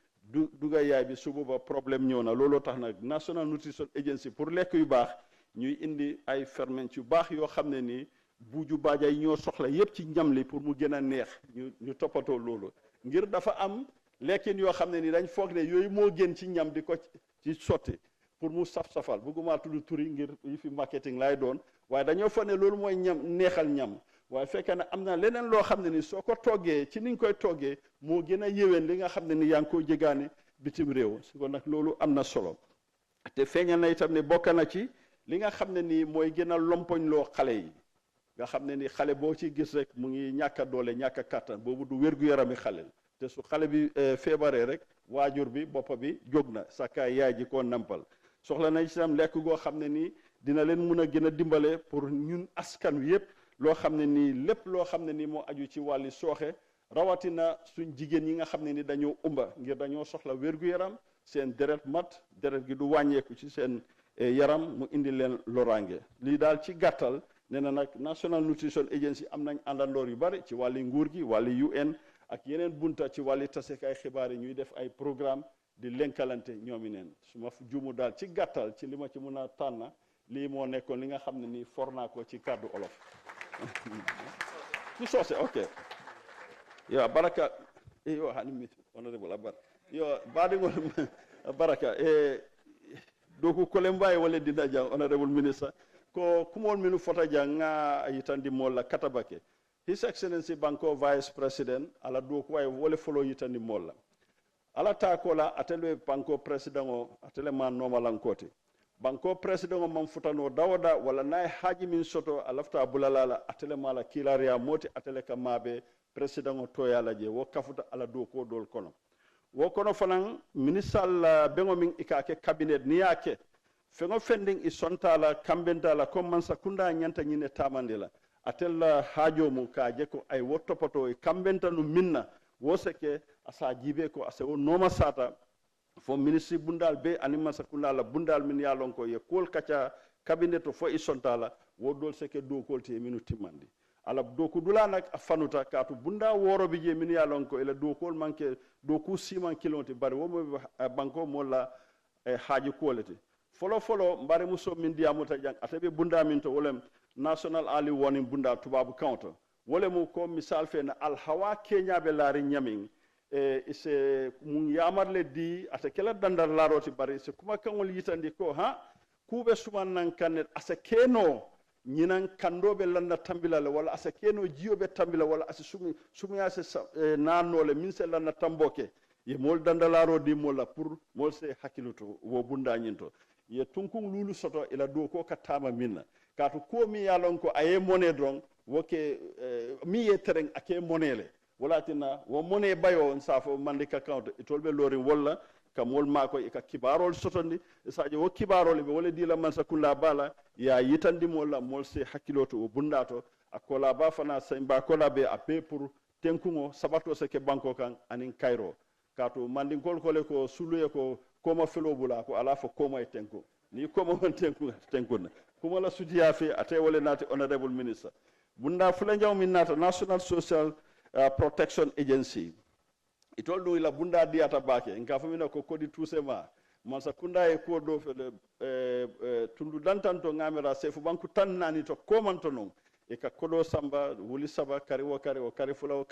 J: duga yaay bi su booba problème ñëw na looloo tax nag National Nutrition Agency pour lekk yu baax ñuy indi ay ferment yu baax yoo xam ne nii buuju baaja yi ñoo soxla yépp ci ñam li pour mu gën a neex ñu toppatoo loolu ngir dafa am lekkin yoo xam ne ni dañ foog ne yooyu moo gën ci ñam di ko ci sotti pour mu saf-safal bëgguma tudd turi ngir yi fi marketing lay doon waaye dañoo foog ne loolu mooy ñam neexal ñam waaye fekkee ne am na leneen loo xam ne ni soo ko toggee ci niñ koy toggee moo gën a yéwén li nga xam ne ni yaa ngi koo jégaani bitim réew su ko nag loolu am na solo te feeñal na itam ne bokk na ci li nga xam ne nii mooy gën a lompoñ loo xale yi nga xam ne ni xale boo ci gis rek mu ngi ñàkk a doole ñàkk a kàttan boobu du wér-gu-yarami xale te su xale bi feebaree rek waajur bi boppa bi jóg na sakkaay yaay ji koo nampal soxla nañ ci tam lekk goo xam ne nii dina leen mun a gën a dimbale pour ñun askan wi yëpp loo xam ne nii lépp loo xam ne nii moo aju ci wàlli sooxe rawatina suñ jigéen ñi nga xam ne ni dañoo umba ngir dañoo soxla wér-gu-yaram seen deret mat deret gi du wàññeeku ci seen yaram mu indi leen loraange lii daal ci gàttal nee na nag National Nutrition Agency am nañ àndandoor yu bari ci wàlli nguur gi wàlli UN ak yeneen bunta ci wàlli tasekaay xibaar yi ñuy def ay programme di lenkalante ñoomi neen su ma juumu daal ci gàttal ci li ma ci mun a tànn lii moo nekkoon li nga xam ne nii for naa ko ci kàddu olof ci soose ok yo baraka yo hani honorable abar yo baɗigol baraka doku kole mbawi walla dina jang honorable ministre ko kumol minu fota jang nga yitandi molla katabake His Excellency Banko Vice President ala doku way wole folo yitandi molla ala takola atele banko president o atele man nomalankoti banko president o man futano dawda wala nay haji min soto alafta bulalala atele mala kilaria moti atele kamabe president o toyala je wo kafuta ala doko dol kono wo kono fanan ministal bengo min ikake cabinet niyake fengo fending isontala kambentala comme Mansa Kunda nyanta nyine tamandila atella hajo mu kaje ko ay wottopoto e kambenta no minna wo seke asa jibe ko asa o noma sata fo ministre bundal be ani Mansa Kunda la bundal min yalon ko ye kol kacha cabinet to fo isontala wo dol seke do kolte minu timandi ala doku dula nak afanuta katu bunda woro bi je min yalon ko ila dokol manke doku siman kilonti bari wo mo banko molla haji quality folo mbare muso min diamuta jang atabe bunda min to wolem national early warning bunda tubabu counter wolemu ko misal fe na al hawa kenya be lari nyamin ise mun yamarle di ata kala dandar laroti bari se kuma kangol yitandi ko ha kube suman nan kanet asa keno ñinan kandoɓe landa tambilale walla asa keno jiyoɓe tambila walla asa sumiyase nannole min se landa tamboke ye mol dandalaro di molla pour mol se hakkiluto wo bundañin to ye tunkun lulu soto ila dow ko kattama minna kato ko mi yalon ko aye mone dron woke mi ye tereng ake monele walatina wo mone bayo safo mande ka kawto itolɓe lorin walla ka mol mako e ka kibarol sotondi sadio wo kibarol be wala dila Mansa Kunda bala ya yitandi molla mol se hakkiloto o bundato akola ba fana semba kola be ape pour tenkugo sabato se ke banko kan anin kairo kato mandin kol kole ko suluye ko koma felo bula ko ala fo koma e tenko ni koma won tenkuna kuma la sudiya fe ate wala nati honorable minister bunda fula jaw min nata National Social Protection Agency itol do ila bunda diata bake nka famina ko kodi tusema Mansa Kunda e ko do tundu dantanto ngamera sefu banku tan nani to komanto non e ka kodo samba wuli saba kari fula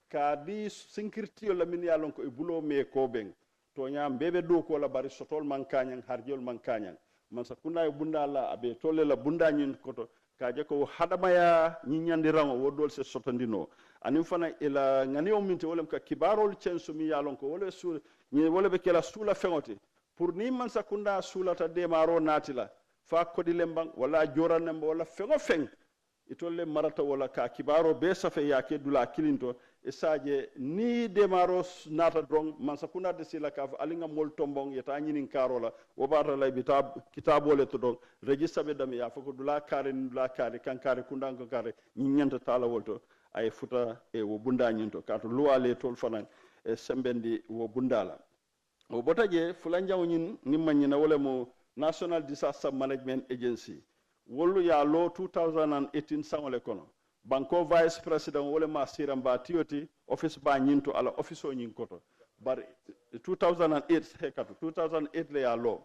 J: ka di sinkirtiyo la min yalon ko e bulo me ko ben to nyam bebe do ko la bari sotol man kanyan harjol man kanyan Mansa Kunda e bunda la abe tolle la bunda nyin koto kaje ko hadamaya nyinyandi rango wodol se sotandino anin fana ila ngani o minte wolem ka kibarol censu mi yalon ko wole sul ni wole be kala sula fengoti pour ni Mansa Kunda sulata de maro natila fa kodi lembang wala joranem wala fengo feng itolle marata wala ka kibaro be safe yake dula kilinto isaje ni demaros nata drong Mansa Kunda de sila ka alinga mol tombong yeta nyinin karola wo bata lay kitabole to dong register be dam ya fako dula kare kan kare kundan ko kare nyanta tala wolto ay futa e wo bunda nyinto kato luwale tol fanan e sembendi wo bundala o botaje fulanjaw nyin nimmanyina wala mo National Disaster Management Agency wolu ya lo 2018 sangole kono banko vice president wole ma siramba tioti office ba nyinto ala office o nyin koto bar 2008 hekatu 2008 le ya lo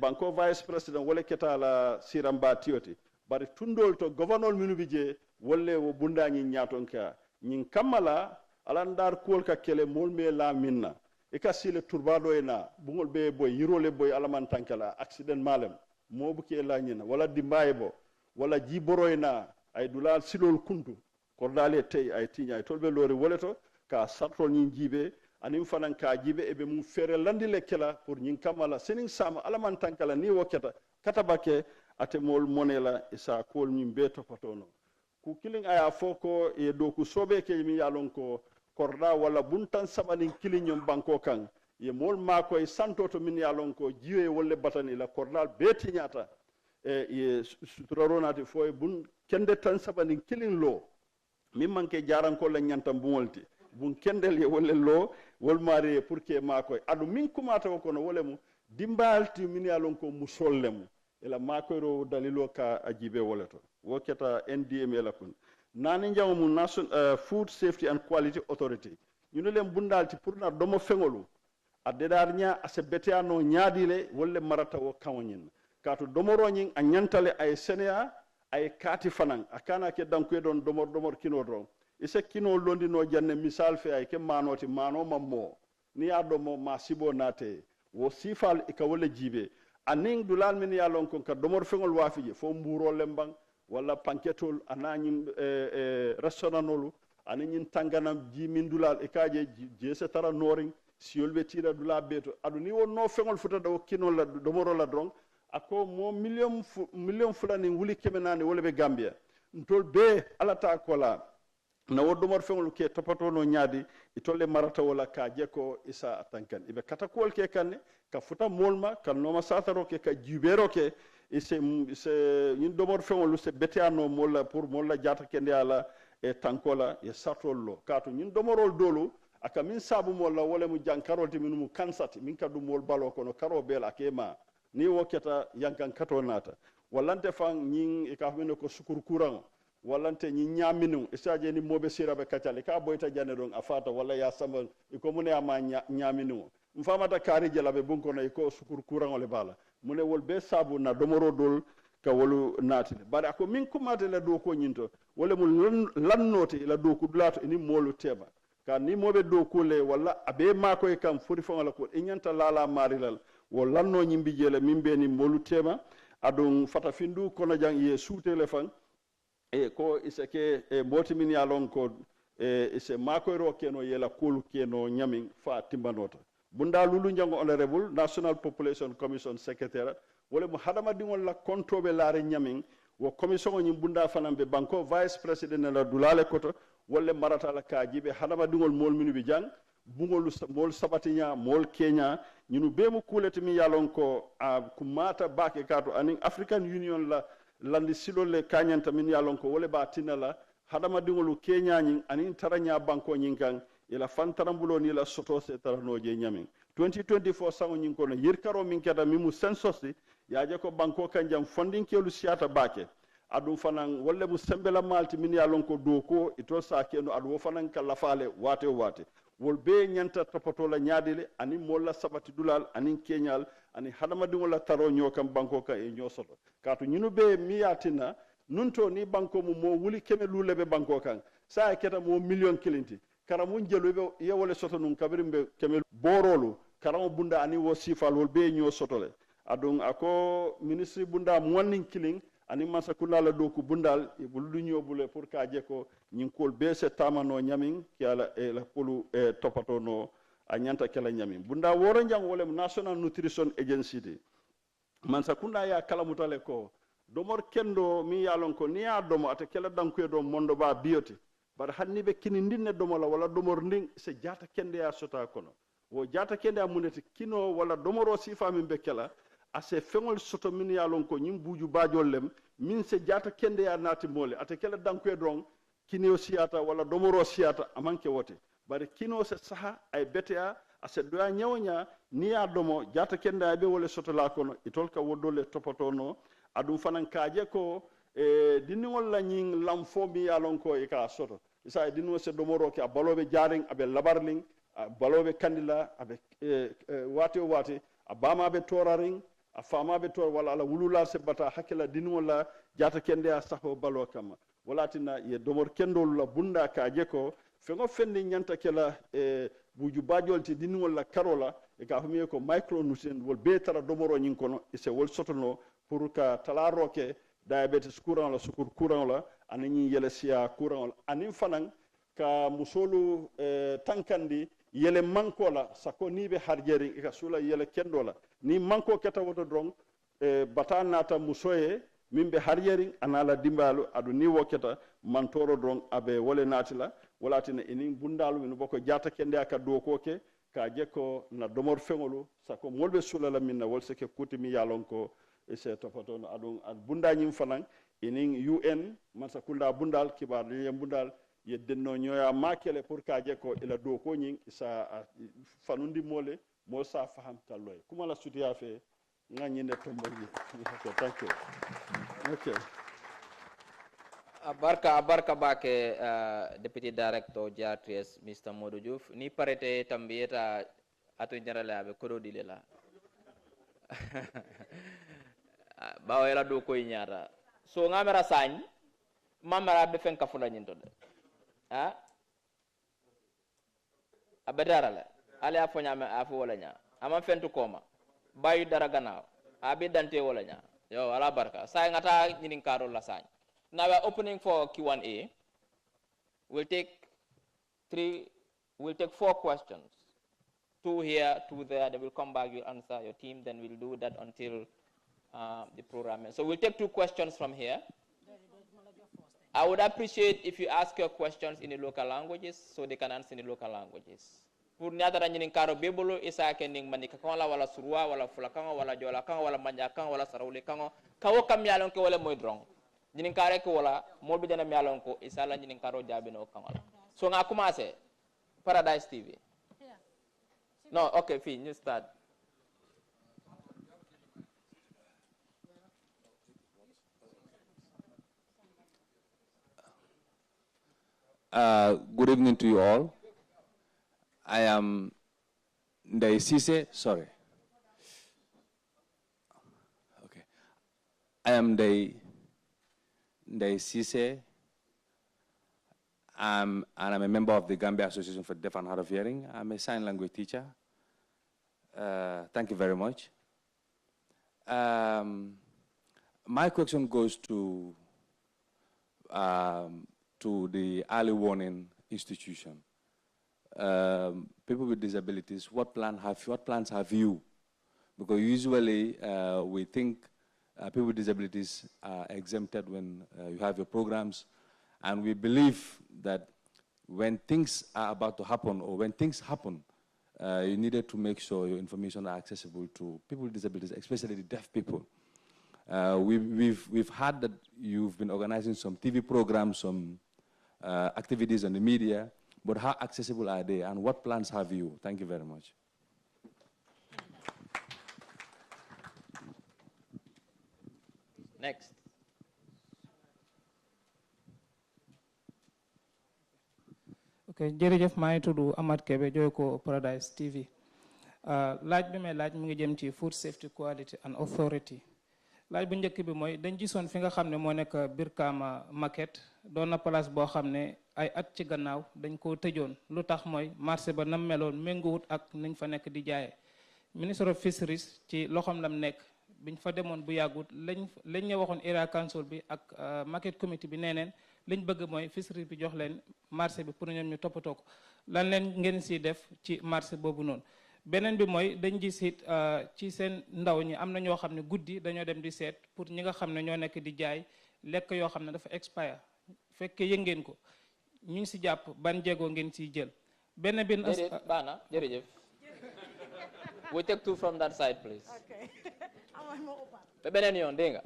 J: banko vice president wole keta ala siramba tioti bar tundol to governor minubi je wolle wo bunda nyin nyaton ka nyin kamala ala ndar kol ka kele mol me la minna e ka sile turbado ena bungol be boy yirole boy ala man tankala accident malem mo bu ke la nyina wala dimbaye bo wala jiboroyna ay dulal silol kuntu ko dale tey ay tinya ay tolbe lori woleto ka sartol nyin jibe anim fanan ka jibe e be mum fere landile kela pour nyin kamala senin sama ala man tankala ni woketa katabake ate mol monela isa kol min be topotono ku killing aya foko e do ku sobe ke mi yalon ko korda wala buntan sabanin kilinyom banko kan ye mol mako e santo to min yalon ko jiwe wolle batani la kordal beti nyata ye sutraronati fo e bun kende tan sabanin kilin lo min manke jaran ko la nyantam bumolti bun kendel ye wolle lo wol mari pour que mako adu min kumata ko no wole mu dimbalti min yalon ko musollem ela mako ro dalilo ka ajibe woleto woketa NDM la kun nani njaw mu National Food Safety and Quality Authority ñu lem bundalti pour na domo fengolu adedar nya ase betiano nyaadile wolle marata wo kawnyin kato domoro nyin a nyantale ay senea ay kati fanan akana ke danku don domor kino don ise kino londi no janne misal fe ay ke manoti mano mammo ni adomo ma sibo nate wo sifal e ka wolle jibe aning dulal min ya lon kon ka domor fengol wafije fo mburo lembang wala panketol anani restaurantolu anin tanganam ji min dulal e kaje jese tara noring siolbe tira dula beto adu ni wonno fengol futa do kino la domoro la drong ako mo million fulani wuli kemenani wala be Gambia ntol be alata kola na wodomor fengol ke topato no nyaadi itolle marata wala ka jeko isa atankan ibe katakol ke kanne ka futa molma kan no masataro ke ka jubero ke ise yin domor fengol se betiano molla pour molla jata kende ala e tankola e satollo kato yin domorol dolo aka min sabu molla wala mu jankarol te min mu kansati min kadu mol balo kono karo bel akema ni woketa yankan kato nata wallante fan nyin e ka min ko sukur kuran wallante nyin nyaminu isaje ni mobe sirabe kacale ka boyta jane don afata wala ya sama ko mune ama nyaminu mfamata kari jelabe bunko na ko sukur kuran ole bala mune wol be sabu na domoro dol ka wolu nati bare ako min kumate la do ko nyinto wala mu lannoti la do ko dulato ni molu teba ka ni mobe do kule wala abe mako e kam furi fongala ko e nyanta lala marilal wo lanno nyimbi jele mimbe ni molu tema adun fata findu kono jang ye suutele fan e ko iseke e moti min yalon ko ise mako ro keno yela kulu keno nyamin fa timbanota bunda lulu jango honorable National Population Commission secretary wala mu hadama dingol la kontobe laare nyamin wo commission nyim bunda fanambe banko vice president la dulale koto wala marata la kajibe hadama dingol mol minu bi jang bungol mol sabatinya mol kenya ñunu bemu kuleti mi yalon ko kumata bake kato anin African Union la landi silo le kanyanta min yalon ko wala ba tinala hadama dingolu kenya nyin anin taranya banko nyin kan ila fantarambulo ni la soto se taranoje nyamin 2024 sango nyin ko no yirkaro min keda mimu census yaaje ko banko kanjam funding kelu siata bake adum fanan wolle mu sembela malti min yalon ko do ko ito sa keno adu fanan kala faale wate wol be nyanta topoto la nyaadile ani molla sabati dulal ani kenyal ani hadama di wala taro nyokam banko ka e nyosoto kato nyinu be miyatina nunto ni banko mu mo wuli keme lulebe banko kan sa keta mo million kilinti karamun jelobe ye wala soto nun kabirimbe keme borolu karamo bunda ani wo sifal wol be nyosotole adun ako ministry bunda morning killing ani Mansa Kunda la do ko bundal e bulu nyobule pour ka je ko nyin kol be se tamano nyamin ki ala e la polu e topato no a nyanta kala nyamin bunda woro jang wole National Nutrition Agency de Mansa Kunda ya kala mutale ko domor kendo mi yalon ko niya domo ata kela dankuye do mondo ba biyoti bar hanni be kini ndinne domo la wala domor ndin se jata kende ya sota kono wo jata kende a muneti kino wala domoro sifa min be kela ase fengol soto min yalon ko nyim buju bajol lem min se jata kende ya nati mole ata kela dankuye don kino siyata wala domoro siyata amanke wote bari kino se saha ay betea ase doya nyawnya niya domo jata kende abe wala soto la kono itolka wodole topotono adum fanan kaje ko diningol la nying lamfo mi yalon ko e ka soto isa dinno se domoro ke balobe jaring abe labarling balobe kandila abe wati abama be toraring a fama be tor wala ala wulula se bata hakila diningol la jata kende a saho balo kama wala tina ye domor kendol la bunda kaje ko fengo fendi nyanta kala buju bajol ti diningol la karola e ka fami ko micronutrient wol be tara domoro nyin kono ise wol sotono pour ka talaro ke diabetes courant la sukur courant la anani yele sia courant la anin fanan ka musolu tankandi yele manko la sako ni be harjeri ka sula yele kendo la ni manko keta woto dron bata nata musoye mimbe harjeri anala dimbalu adu ni woketa mantoro dron abe wole natila walatina inin bundalu min boko jata kende aka do koke ka jekko na domor fengolu sako molbe sula la minna wol seke kuti mi yalon ko ese topaton adon ad bunda nyim fanan inin UN Mansa Kunda bundal kibar ye bundal ye denno nyoya makele pour ka je ko ila do ko nyin isa fanundi mole mo sa faham talloy kuma la sutiya fe nganyinde tomborji thank you okay
A: abarka bake deputy director JRTS Mr. Modou Diouf ni parete tambiyeta atu generale abe kododile la bawo ela do koy ñaata so ngamera sañ mamara be fen kafula ñinto de ha abedara la ale a fonya me afu wala nya ama fentu koma bayu dara gannaaw abi dante wala nya yo ala barka say ngata ñinin karo la sañ now we are opening for Q&A. We'll take 4 questions, 2 here, 2 there. Then we'll come back, you'll answer your team. Then we'll do that until the program. So we'll take 2 questions from here. I would appreciate if you ask your questions in the local languages so they can answer in the local languages. Pour nyadara nyinin karo bebolo isa kening manika wala wala surwa wala fulakanga wala jolakanga wala manjakanga wala sarawle kanga kawo kam yalon ke wala moy drong nyinin kare ko wala molbi dana yalon ko isa la nyinin karo jabino kanga so nga commencer Paradise TV. No, okay, fine, you start.
K: Good evening to you all. I am Ndai Sise, sorry. Okay. I am Ndai Sise, and I'm a member of the Gambia Association for Deaf and Hard of Hearing. I'm a sign language teacher. Thank you very much. My question goes to the early warning institution. People with disabilities, what plans have you? Because usually we think people with disabilities are exempted when you have your programs, and we believe that when things are about to happen or when things happen, you needed to make sure your information are accessible to people with disabilities, especially the deaf people. We've heard that you've been organizing some TV programs, some activities on the media, but how accessible are they and what plans have you? Thank you very much.
A: Next.
L: Okay, jërëjëf maa ngi tudd Amad Kebe jooy ko Paradise TV. Laaj bi may laaj mu ngi jëm ci Food Safety Quality and Authority. Laaj bu njëkk bi mooy dañ gisoon fi nga xam ne moo nekk Brikama Market doon na place boo xam ne ay at ci gannaaw dañ koo tëjoon lu tax mooy marché ba nam meloon méngoowut ak niñ fa nekk di jaayee. Minister of Fisheries ci loxoom lam nekk biñ fa demoon bu yàggut lañ ñu waxoon area council bi ak market committee bi nee neen liñ bëgg mooy fisheries bi jox leen marché bi pour ñoom ñu toppatoo ko lan leen ngeen si def ci marché boobu noonu. beneen bi mooy dañ gis it ci seen ndaw ñi am na ñoo xam ne guddi dañoo dem di seet pour ñi nga xam ne ñoo nekk di jaay lekk yoo xam ne dafa expire fekkee yëngeen ko ñu ngi si jàpp ban jéego ngeen siy jël. benn bi
A: Bana jërëjëf. We take two from that side, please.
M: Okay.
A: Ba beneen yoon dégg nga.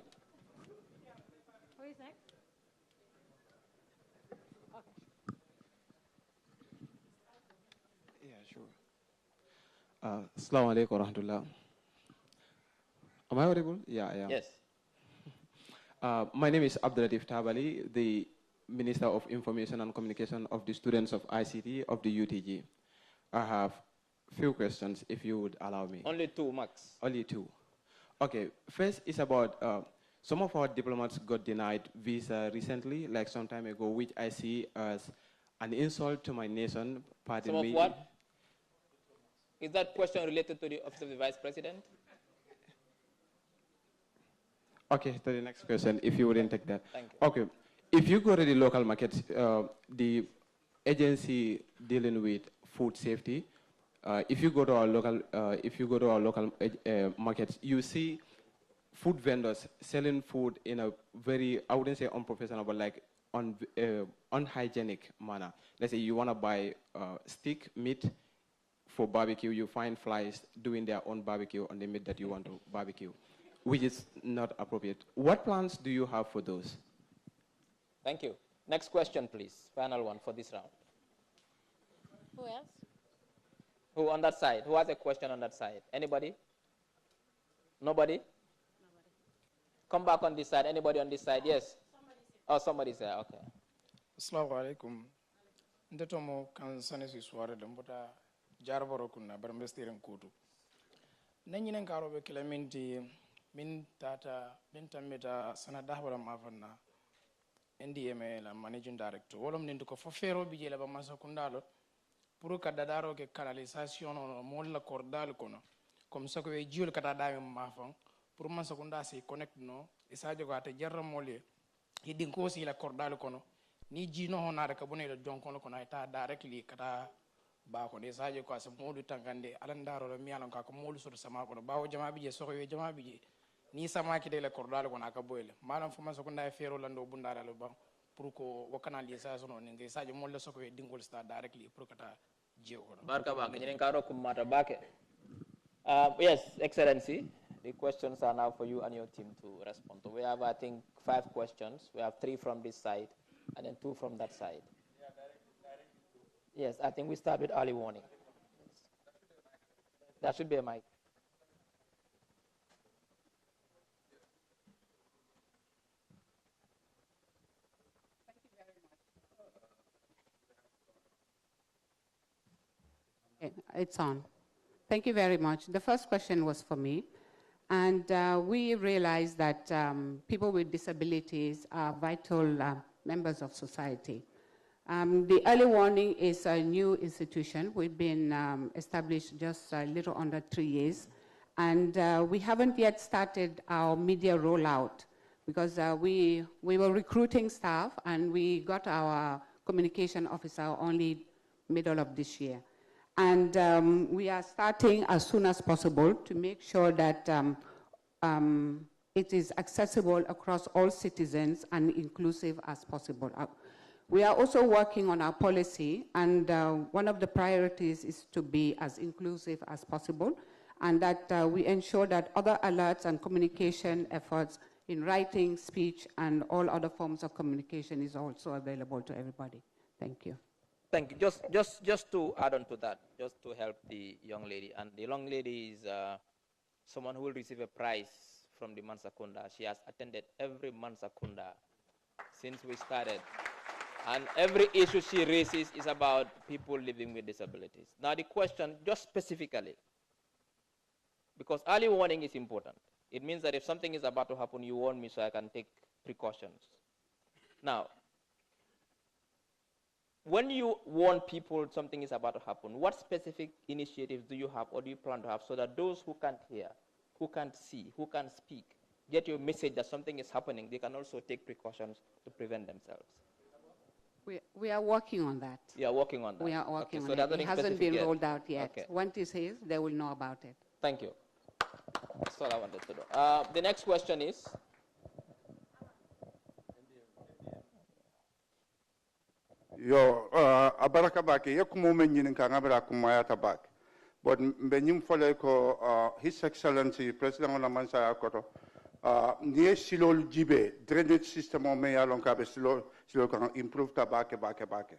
N: Assalamu alaikum warahmatullah. Am I audible? Yeah, yeah.
A: Yes.
N: My name is Abdulatif Tabali, the Minister of Information and Communication of the students of ICT of the UTG. I have few questions, if you would allow me.
A: Only two, max.
N: Only two. Okay, first is about some of our diplomats got denied visa recently, like some time ago, which I see as an insult to my nation. Pardon
A: some
N: me.
A: Of what? Is that question related to the Office of the Vice President?
N: Okay, to the next question, if you wouldn't take that.
A: Thank you.
N: Okay, if you go to the local markets, the agency dealing with food safety, if you go to our local, markets, you see food vendors selling food in a very, I wouldn't say unprofessional, but like unhygienic manner. Let's say you want to buy steak meat for barbecue, you find flies doing their own barbecue on the meat that you want to barbecue, which is not appropriate. What plans do you have for those?
A: Thank you. Next question, please. Final one for this round.
M: Who else?
A: Who on that side? Who has a question on that side? Anybody? Nobody? Nobody. Come back on this side. Anybody on this side? Yes. Oh, somebody's there. Okay.
O: Assalamu alaikum. Ndetomo kan sanesi suare dambota jarboro kunna barmbestiren kutu. Nanyinen karobe kilaminti min tata min tamita sana dahwala mafanna NDMA la managing director. Wolom nindu ko fofero bije la ba Mansa Kunda lot pour ka dadaro ke canalisation no mol la cordal kono comme ça ko e jiol kata dami mafan pour Mansa Kunda si connect no e sadio ko ata jarra molé yidin ko si la cordal kono ni ji no honare ka bonay la jonkono kono ita directly kata ba ko de sadio ko sa modu tangande alandaro la mialon ka ko molu so sama kono bawo jama bije so ko jama bije ni sama ki de la cordal kono aka boyle manam fu Mansa Kunda e fero lando bundara lo ba pour ko wo canalisation no ngi sadio molle so ko dingol sta directly pour kata
A: Barka bake ñinen ka rokum mata bake. Yes, Excellency, the questions are now for you and your team to respond to. We have, I think, 5 questions. We have 3 from this side and then 2 from that side. Yes, I think we start with early warning. There should be a mic.
C: It's on. Thank you very much. The first question was for me. And we realized that people with disabilities are vital members of society. The early warning is a new institution. We've been established just a little under 3 years. And we haven't yet started our media rollout because we were recruiting staff and we got our communication officer only middle of this year. And we are starting as soon as possible to make sure that it is accessible across all citizens and inclusive as possible. We are also working on our policy, and one of the priorities is to be as inclusive as possible, and that we ensure that other alerts and communication efforts in writing, speech, and all other forms of communication is also available to everybody. Thank you.
A: Thank you. Just to add on to that, just to help the young lady. And the young lady is someone who will receive a prize from the Mansa Kunda. She has attended every Mansa Kunda since we started. And every issue she raises is about people living with disabilities. Now the question, just specifically, because early warning is important. It means that if something is about to happen, you warn me so I can take precautions. Now, when you warn people something is about to happen, what specific initiatives do you have or do you plan to have so that those who can't hear, who can't see, who can't speak, get your message that something is happening, they can also take precautions to prevent themselves?
C: We are working on that.
A: You are working on that.
C: We are working
A: okay,
C: on
A: so
C: it. It hasn't been rolled out yet.
A: Okay.
C: Once it is, they will know about it.
A: Thank you. That's all I wanted to know. The next question is.
F: Yo, abaraka baki, yakumu menyin kangabra kumaya tabak. But benyim fole ko His Excellency President Mansa Kunda niye silol jibe drainage system o me yalon ka be silol kan improve tabake bake.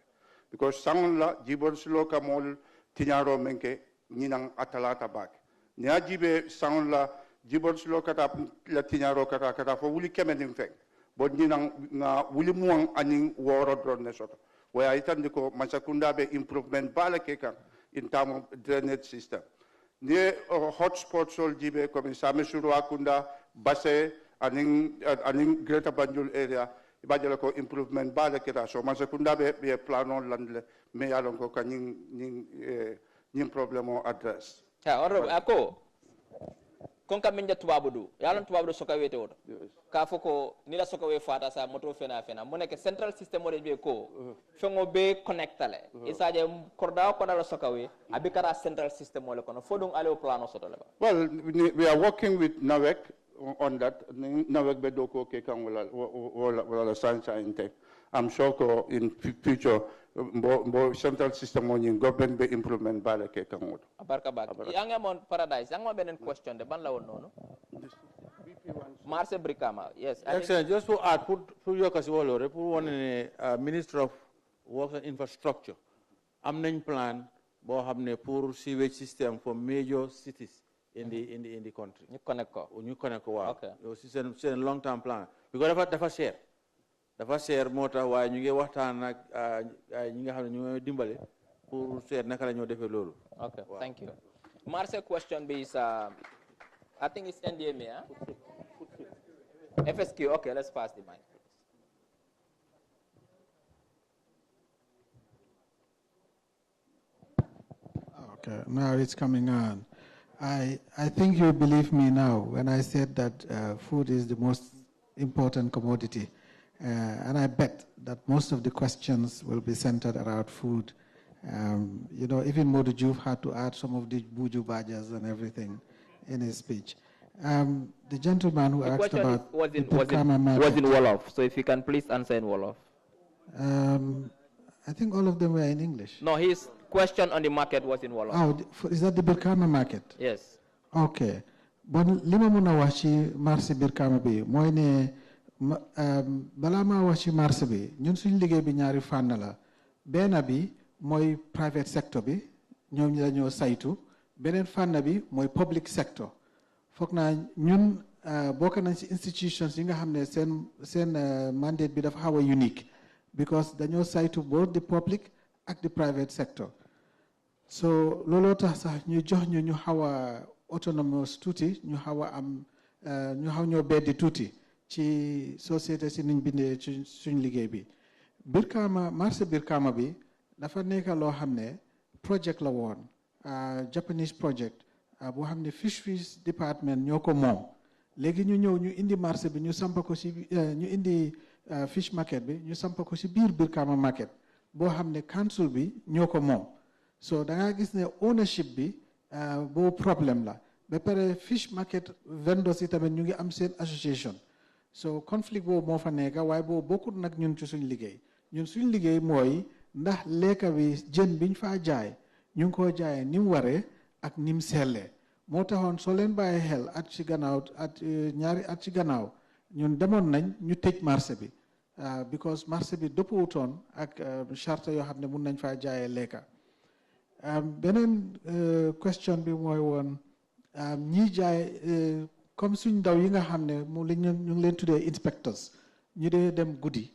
F: Because sangon la jibol silo ka mol tinyaro menke ninang atala tabak. Niya jibe sangon la jibol silo kata la tinyaro kata fo wuli kemenim fek. But ninang na wuli muang aning woro drone nesoto. Where I tell you, Mansa Kunda be improvement balakeka in terms of drainage system. Near hotspots all jibe comme Samesuru Akunda, Basse, and Greater Banjul area, Ibajalako improvement balaketa. So Mansa Kunda be a plan on land me alongo kaning problem or address.
A: Yeah, alright, ako. Konka minja tuwabudu. Yalan tuwabudu soka wete odo. Ka foko nila soka we fata sa moto fena. Moneke central system ode be ko. Fengo be connectale. Isaje korda ko dala soka we. Abikara central system ole kono. Fodung ale plano soto leba.
F: Well, we are working with NAWEC on that. NAWEC be doko ke kan wala science and tech. I'm sure in future bo central system on government be improvement bala ke kan wala.
A: Abarka bak. Yang amon paradise. Yang mo benen question de ban la won nono. Mansa Brikama, yes.
B: Excellent. Just to add, put your Kasiwalo, put one in Minister of Works and Infrastructure. Amnen plan, bo hamne pour sewage system for major cities in the country.
A: You connect ko.
B: You connect ko.
A: Okay.
B: It's a long-term plan. Because dafa share mota wa ñu ngi waxtaan ak ñi nga xam ne ñoo dimbale pour seet naka la ñoo defee loolu.
A: Okay, thank you. Mansa question is I think it's NDMA, huh? FSQ, okay, let's pass the mic.
G: Okay, now it's coming on. I think you believe me now when I said that food is the most important commodity. And I bet that most of the questions will be centered around food. You know, even Modu Diouf had to add some of the buju bajas and everything in his speech. The gentleman who asked about
A: was in Wolof, so if you can please answer in Wolof.
G: I think all of them were in English.
A: No, his question on the market was in Wolof.
G: Oh, is that the Birkama market?
A: Yes.
G: Okay. Bon lima muna wachi marché Birkama bi moy ne bala ma wachi marché bi ñun suñ liggéey bi ñaari fànn la benn bi mooy private sector bi ñoom ñi dañoo saytu beneen fànn bi mooy public sector foog naa ñun bokk nañ ci institutions yi nga xam ne seen mandate bi dafa xaw a unique because dañoo saytu both the public ak the private sector so looloo tax sax ñu jox ñu xaw a autonomous tuuti ñu xaw a am ñu xaw ñoo beddi tuuti ci société si niñ bindee ci suñ liggéey bi Birkama marché Birkama bi dafa nekk loo xam ne project la woon Japanese project boo xam ne fisheries department ñoo ko moom léegi ñu ñëw ñu indi marché bi ñu sampa ko si ñu indi fish market bi ñu sampa ko si biir Birkama market boo xam ne council bi ñoo ko moom so da ngaa gis ne ownership bi boo problème la ba pare fish market vendors yi tamit ñu ngi am seen association so conflict boobu moo fa nekk waaye boobu bokkut nag ñun ci suñ liggéey ñun suñ liggéey mooy ndax lekka bi jën biñ faa jaay ñu ngi koo jaayee ni mu waree ak ni mu sellee moo taxoon soo leen bàyyi xel at ci gannaaw ñaari at ci gannaaw ñun demoon nañ ñu tëj marché bi because marché bi dëppwutoon ak charte yoo xam ne mun nañ faa jaayee lekka beneen question bi mooy woon ñi jaay comme suñ ndaw yi nga xam ne mu la ñu ngi leen tuddee inspectors ñu dee dem guddi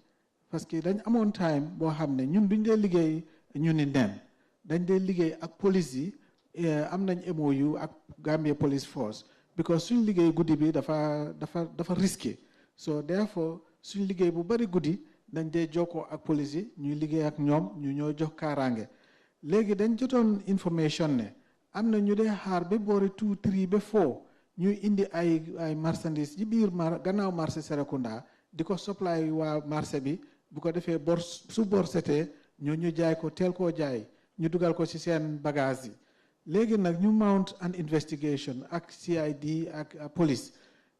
G: parce que dañ amoon time boo xam ne ñun duñ dee liggéey ñu ni neen dañ dee liggéey ak police yi am nañ MOU ak Gambia Police Force because suñ liggéey guddi bi dafa risqué so therefore suñ liggéey bu bari guddi dañ dee jokkoo ak police yi ñuy liggéey ak ñoom ñu ñoo jox kaaraange léegi dañ jotoon information ne am na ñu dee xaar ba boori 2 3 ba 4 ñuy indi ay marchandises ci biir gannaaw marché Serekunda di ko supply waa marché bi bu ko defee bor su bor setee ñu jaay ko teel koo jaay ñu dugal ko ci seen bagage yi léegi nag ñu mount an investigation ak CID ak police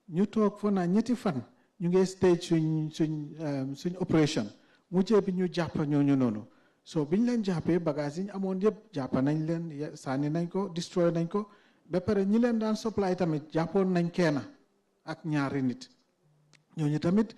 G: ñu toog foo naa ñetti fan ñu ngi stage suñ operation mujjee bi ñu jàpp ñooñu noonu so biñ leen jàppee bagage yi ñu amoon yëpp jàpp nañ leen sànni nañ ko destroy nañ ko ba pare ñi leen daan supply tamit jàppoon nañ kenn ak ñaari nit ñooñu tamit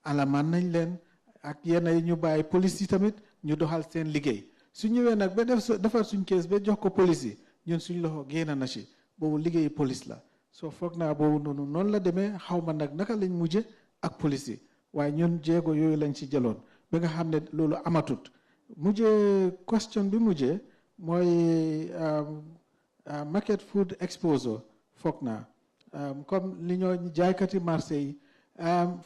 G: alamaan nañ leen ak yenn yi ñu bàyyi police yi tamit ñu doxal seen liggéey su ñëwee nag ba defar suñ kees ba jox ko police yi ñun suñ loxo génn na ci boobu liggéeyu police la soo foog naa boobu noonu la demee xaw ma nag naka lañ mujje ak police yi waaye ñun jéego yooyu lañ ci jëloon ba nga xam ne loolu amatut mujjee question bi mujjee mooy market food exposure foog naa comme li ñoo jaaykati marché yi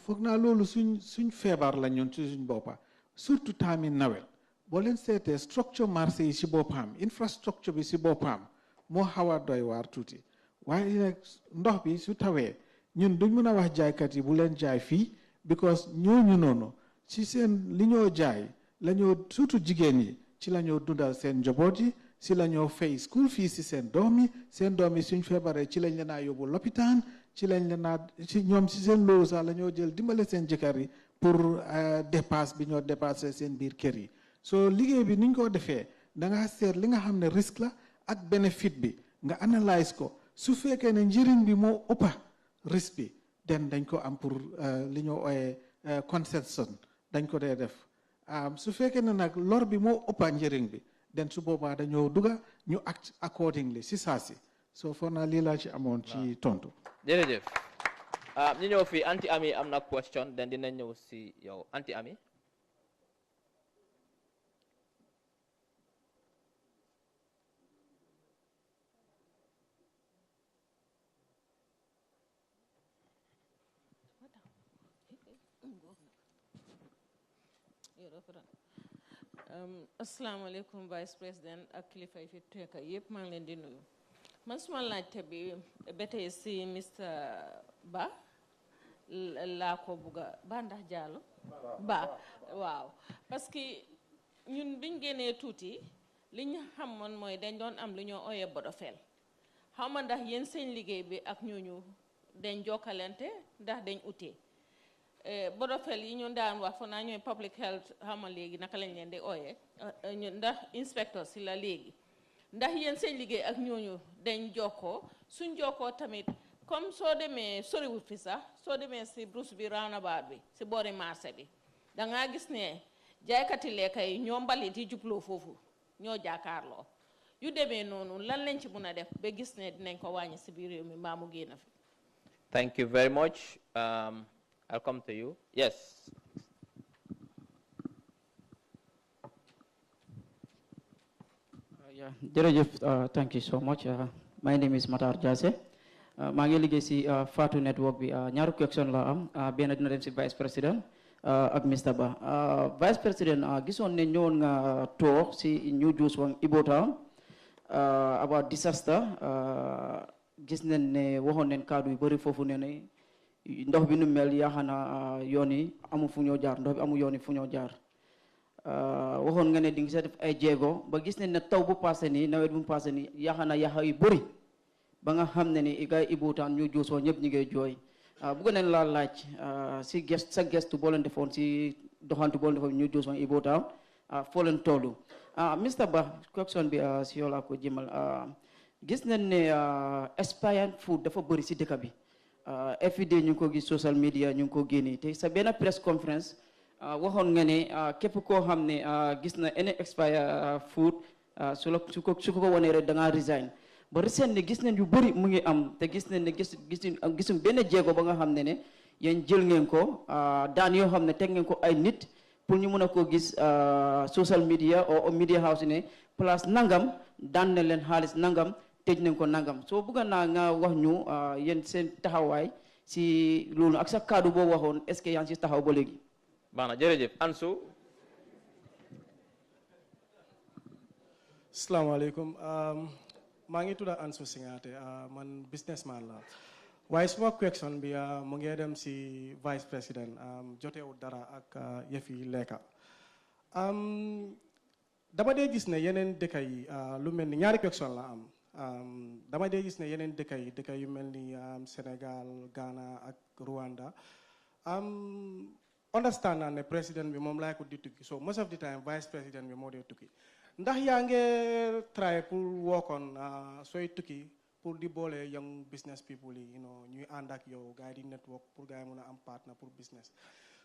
G: foog naa loolu suñ feebar la ñun ci suñ boppa surtout taami nawet boo leen seetee structure marché yi si boppam infrastructure bi si boppam moo xaw a doy waar tuuti waaye nag ndox bi su tawee ñun duñ mën a wax jaaykat yi bu leen jaay fii because ñooñu noonu ci seen li ñoo jaay la ñoo surtout jigéen yi ci la ñoo dundal seen njaboot yi si la ñoo fay school fii si seen doom yi suñ feebaree ci lañ leen a yóbbu lopitaan ci lañ leen a ci ñoom si seen loolu sax la ñoo jël dimbale seen jëkkër yi pour dépasse bi ñoo dépassé seen biir kër yi so liggéey bi ni ñu ko defee da nga seet li nga xam ne risque la ak bénéfice bi nga analyse ko su fekkee ne njëriñ bi moo ëppa risque bi dañ ko am pour li ñoo ooyee concession dañ ko dee def su fekkee ne nag lor bi moo ëppa njëriñ bi den su boobaa dañoo dugga ñu act accordingly si saa si so foog naa lii laa ci amoon ci tontu.
A: jërëjëf ñu ñëw fii anti ami am na question den dina ñëw si yow anti ami.
P: asalaamaaleykum vice président ak kilifa yi fi teew yëpp maa ngi leen di nuyu man suma laajte bi ba tey si Mr Ba laa ko bugga Ba ndax Jallow Ba waaw parce que ñun biñ génnee tuuti li ñu xamoon mooy dañ doon am lu ñoo ooyee bodofel xaw ma ndax yéen seen liggéey bi ak ñooñu dañ jokkalante ndax dañ utee bodofel yi ñu daan wax fo naa ñooy public health xama léegi naka lañ leen di ooyee ndax inspecteur si la léegi ndax yéen seen liggéey ak ñooñu dañ jokkoo suñ jokkoo tamit comme soo demee soriwut fi sax soo demee si brousse bi roundabout bi si boori marché bi dangaa gis ne jaaykati lekka yi ñoo mbalit yi jubloo foofu ñoo jaakaarloo yu demee noonu lan lañ ci mun a def ba gis ne dinañ ko wàññi si biir réew mi mbaa mu génn fi.
A: Thank you very much. I'll come to you. Yes.
Q: Thank you so much. My name is Matar Jase. maa ngi liggéey si Fatou Network bi ñaari question la am benn dina dem si Vice President ak Mr Ba Vice President gisoon ne ñëwoon nga toog si New Juice Wang Ibo Town about disaster gis nañ ne waxoon nañ kaddu yu bëri foofu ne ne ndox bi nu mel yaakaar yoon yi amu fu ñoo jaar ndox bi amu yoon yi fu ñoo jaar waxoon nga ne di nga sa def ay jéego ba gis nañ ne taw bu passé nii nawet bu passé nii yaakaar yaxa yu bëri ba nga xam ne ni gars yi Ibo Town ñu juusoo ñëpp ñu ngi jooy bëgg nañ laa laaj si sa gestu boo leen defoon si doxantu boo leen defoon ñu juusoo Ibo Town foo leen toll Mr Ba question bi si yow laa ko jëmal gis nañ ne expired food dafa bëri si dëkk bi every day ñu ngi ko gis social media ñu ngi ko génne te sa benn press conference waxoon nga ne képp koo xam ne gis na any expired food su ko wanee rek da ngaa resign ba recent ne gis nañ yu bëri mu ngi am te gis nañ ne gisuñ benn jéego ba nga xam ne ne yéen jël ngeen ko daan yoo xam ne teg ngeen ko ay nit pour ñu mën a koo gis social media o media house ne place nangam daan na leen xaalis nangam tëj nañ ko nangam soo bëgg naa nga wax ñu yéen seen taxawaay si loolu ak sa kaddu boo waxoon est-ce que yaa ngi si taxaw ba léegi.
A: baax na jërëjëf Ansu.
R: Assalamualaikum. Maa ngi tudda Ansu Singate man businessman la waaye suma question bi mu ngi dem si vice président jotewul dara ak yëfi lekka dama dee gis ne yeneen dëkk yi lu mel ni ñaari question la am dama dee gis ne yeneen dëkk yu mel ni Sénégal Ghana ak Rwanda understand naa ne président bi moom laay ko di tukki so most of the time vice président bi moo dee tukki ndax yaa ngi try pour work on sooy tukki pour di boole young business people yi ñuy ànd ak yow gars yi di network pour gars yi mun a am partner pour business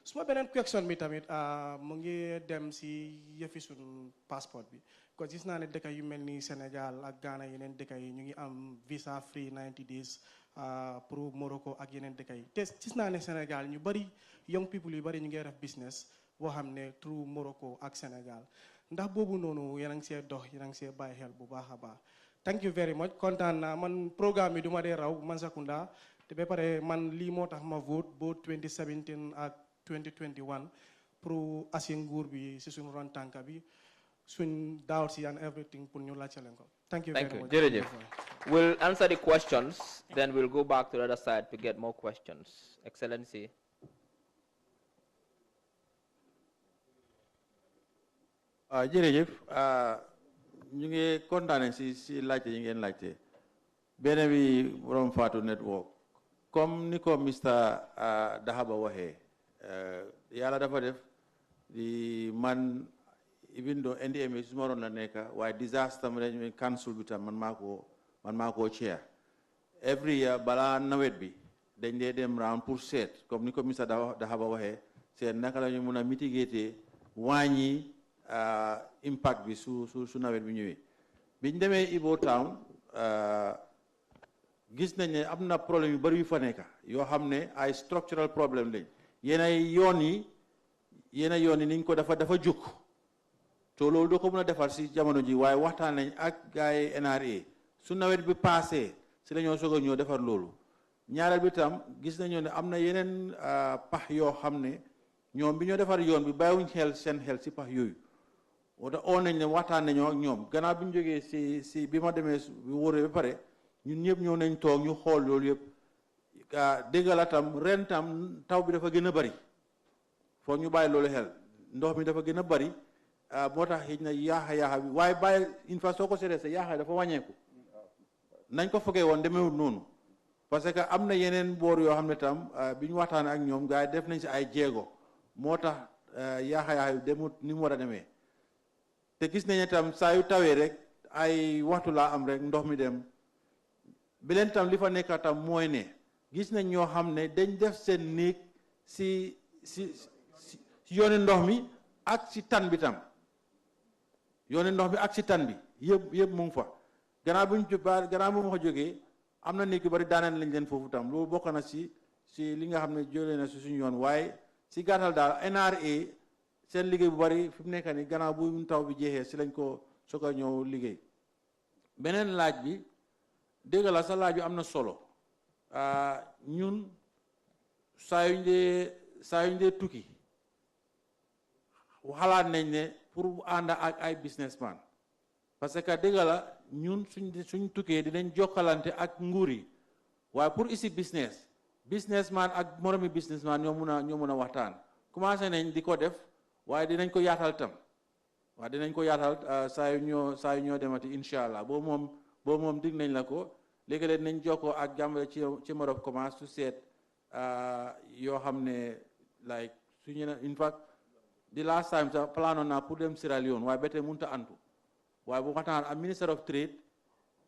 R: suma beneen question bi tamit mu ngi dem si yëfi suñ passeport bi parce que gis naa ne dëkk yu mel ni Sénégal ak Ghana yeneen dëkk yi ñu ngi am visa free 90 days pour Morocco ak yeneen dëkk yi te gis naa ne Sénégal ñu bari young people yu bari ñu ngi def business boo xam ne through Morocco ak Sénégal ndax boobu noonu yéen a ngi see dox yéen a ngi see bàyyi xel bu baax a baax thank you very much kontaan naa man programme bi du ma dee raw Mansa Kunda te ba pare man lii moo tax ma vote both 2017 ak 2021 pour asi nguur bi si suñu ron tànka bi suñ daaw si and everything pour ñu laajte leen ko thank you very much
A: jërëjëf we'll answer the questions then we'll go back to the other side to get more questions excellency
B: jërëjëf ñu ngi kontaane si laajte yi ngeen laajte benn bi borom Fatou Network comme ni ko Mr Dahaba waxee yàlla dafa def di man even though NDMA su ma doon la nekk waaye disaster management council bi tam man maa koo chair every year balaa nawet bi dañ dee dem round pour seet comme ni ko Mr Dahaba waxee seet naka la ñu mun a mitigater wàññi impact bi su nawet bi ñëwee biñ demee Ibo Town gis nañ ne am na problème yu bari yu fa nekk yoo xam ne ay structural problème lañ yeneen yoon yi niñ ko dafa jóg to loolu doo ko mën a defar si jamono ji waaye waxtaan nañ ak gars yi NRA su nawet bi passé si la ñoo soog a ñëw defar loolu ñaareel bi tam gis nañu ne am na yeneen pax yoo xam ne ñoom bi ñoo defar yoon bi bàyyiwuñ seen xel si pax yooyu wala oo nañ ne waxtaan nañoo ak ñoom gannaaw bi ñu jógee si bi ma demee bi wóoree ba pare ñun ñëpp ñëw nañ toog ñu xool loolu yëpp dégg la tam ren tam taw bi dafa gën a bari foog ñu bàyyi loolu xel ndox mi dafa gën a bari moo tax xëy na yaaxa bi waaye bàyyi une fois soo ko seetee sa yaaxa dafa wàññeeku nañ ko fogee woon demeewul noonu parce que am na yeneen boor yoo xam ne tam bi ñu waxtaan ak ñoom gars yi def nañ si ay jéego moo tax yaaxa bi demut ni mu war a demee te gis nañ tam saa yu tawee rek ay waxtu laa am rek ndox mi dem beleen tam li fa nekk tam mooy ne gis nañ ñoo xam ne dañ def seen néeg si yooni ndox mi ak si tan bi tam yooni ndox mi ak si tan bi yëpp mu ngi fa gannaaw bu ma fa jógee am na néeg yu bari daaneel lañ leen foofu tam loolu bokk na si li nga xam ne jëlee na si suñu yoon waaye si gàttal daal NRA seen liggéey bu bari fi mu nekk nii gannaaw bu taw bi jeexee si lañ ko soog a ñëw liggéey beneen laaj bi dégg la sa laaj bi am na solo ñun saa yuñ dee tukki xalaat nañ ne pour ànd ak ay businessman parce que dégg la ñun suñ tukkee dinañ jokkalante ak nguur yi waaye pour ici businessman ak moromi businessman ñoo mun a waxtaan commencé nañ di ko def waaye dinañ ko yaatal tam waaye dinañ ko yaatal saa yu ñoo demati incha allah boobu moom dig nañ la ko léegi-léeg nañ jokkoo ak Gambia ci Chamber of Commerce su seet yoo xam ne like suñu ne in fact the last time sax planoon naa pour dem Sierra Leone waaye ba tey mënut a antu waaye bu waxtaan ak Minister of Trade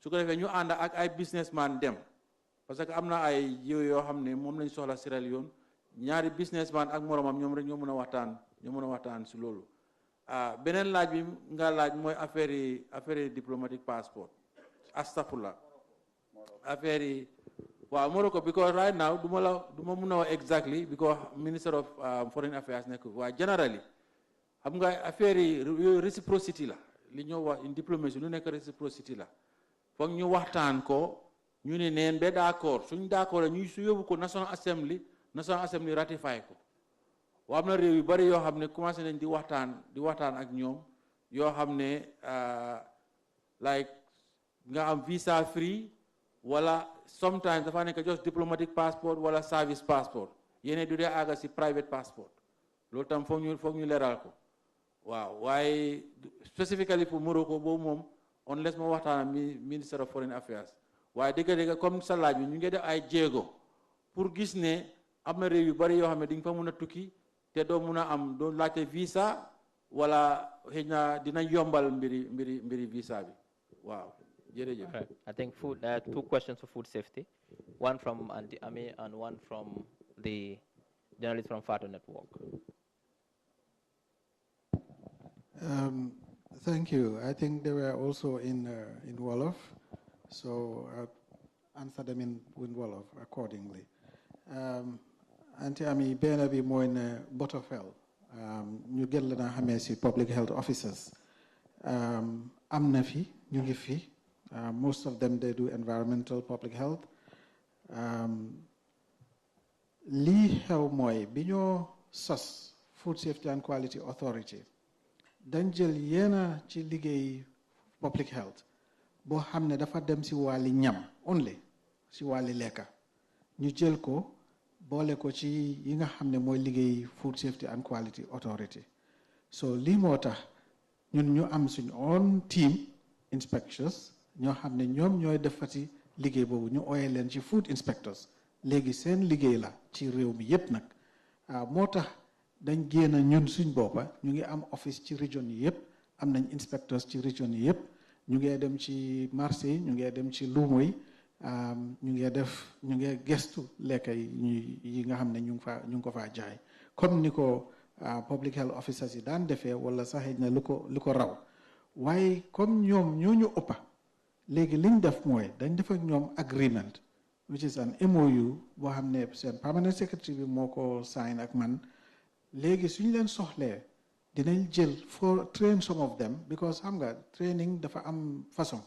B: su ko defee ñu ànd ak ay businessman dem parce que am na ay jiw yoo xam ne moom lañ soxla Sierra Leone ñaari businessman ak moromam ñoom rek ñoo mën a waxtaan si loolu beneen laaj bi nga laaj mooy affaire yi diplomatic passport astafurlah affaire yi waaw Morocco because right now du ma mun a wax exactly because Minister of Foreign Affairs nekk waaye generally xam nga affaire yi réciprocité la li ñoo wax in diplomatie lu nekk réciprocité la foog ñu waxtaan ko ñu ne neen ba d'accord suñ d'accord ñu su yóbbu ko National Assembly ratify ko waa am na réew yu bari yoo xam ne commencé nañ di waxtaan ak ñoom yoo xam ne like nga am visa free wala sometimes dafa nekk just diplomatic passport wala service passport yene du dee àgga si private passport loolu tam foog ñu leeral ko waaw waaye specifically pour Morocco boobu moom unless ma waxtaan Minister of Foreign Affairs waaye dëgg-dëgg comme sa laaj bi ñu ngi def ay jéego pour gis ne am na réew yu bari yoo xam ne di nga fa mun a tukki te doo mun a am doo laajte visa wala xëy na dina yombal mbiri visa bi waaw jërëjëf.
A: I think food. Two questions for food safety, one from Auntie Ami and one from the journalist from Fatu Network.
G: Thank you. I think they were also in Wolof, so I'll answer them in Wolof accordingly. Auntie Ami, benn bi mooy ne Botofel ñu gën leen a xamee si public health officers am na fi ñu ngi fi. Most of them, they do environmental public health. Li xew mooy bi ñoo sos Food Safety and Quality Authority dañ jël yéena ci liggéey public health boo xam ne dafa dem si wàlli ñam only si wàlli lekka ñu jël ko boole ko ci yi nga xam ne mooy liggéey Food Safety and Quality Authority. So lii moo tax ñun ñu am suñ own team inspectors ñoo xam ne ñoom ñooy defati liggéey boobu ñu ooyee leen ci food inspectors léegi seen liggéey la ci réew mi yépp nag moo tax dañ génn ñun suñ boppa ñu ngi am office ci région yi yépp am nañ inspectors ci région yi yépp ñu ngi dem ci marché yi ñu ngi dem ci luumo yi ñu ngi gestu lekka yi nga xam ne ñu ngi ko faa jaay comme ni ko public health officers yi daan defee wala sax na lu ko raw waaye comme ñoom ñoo ñu ëppa léegi liñ def mooy dañ def ak ñoom agreement which is an MOU boo xam ne seen permanent secretary bi moo ko sign ak man léegi suñ leen soxlee dinañ jël for train some of them because xam nga training dafa am façon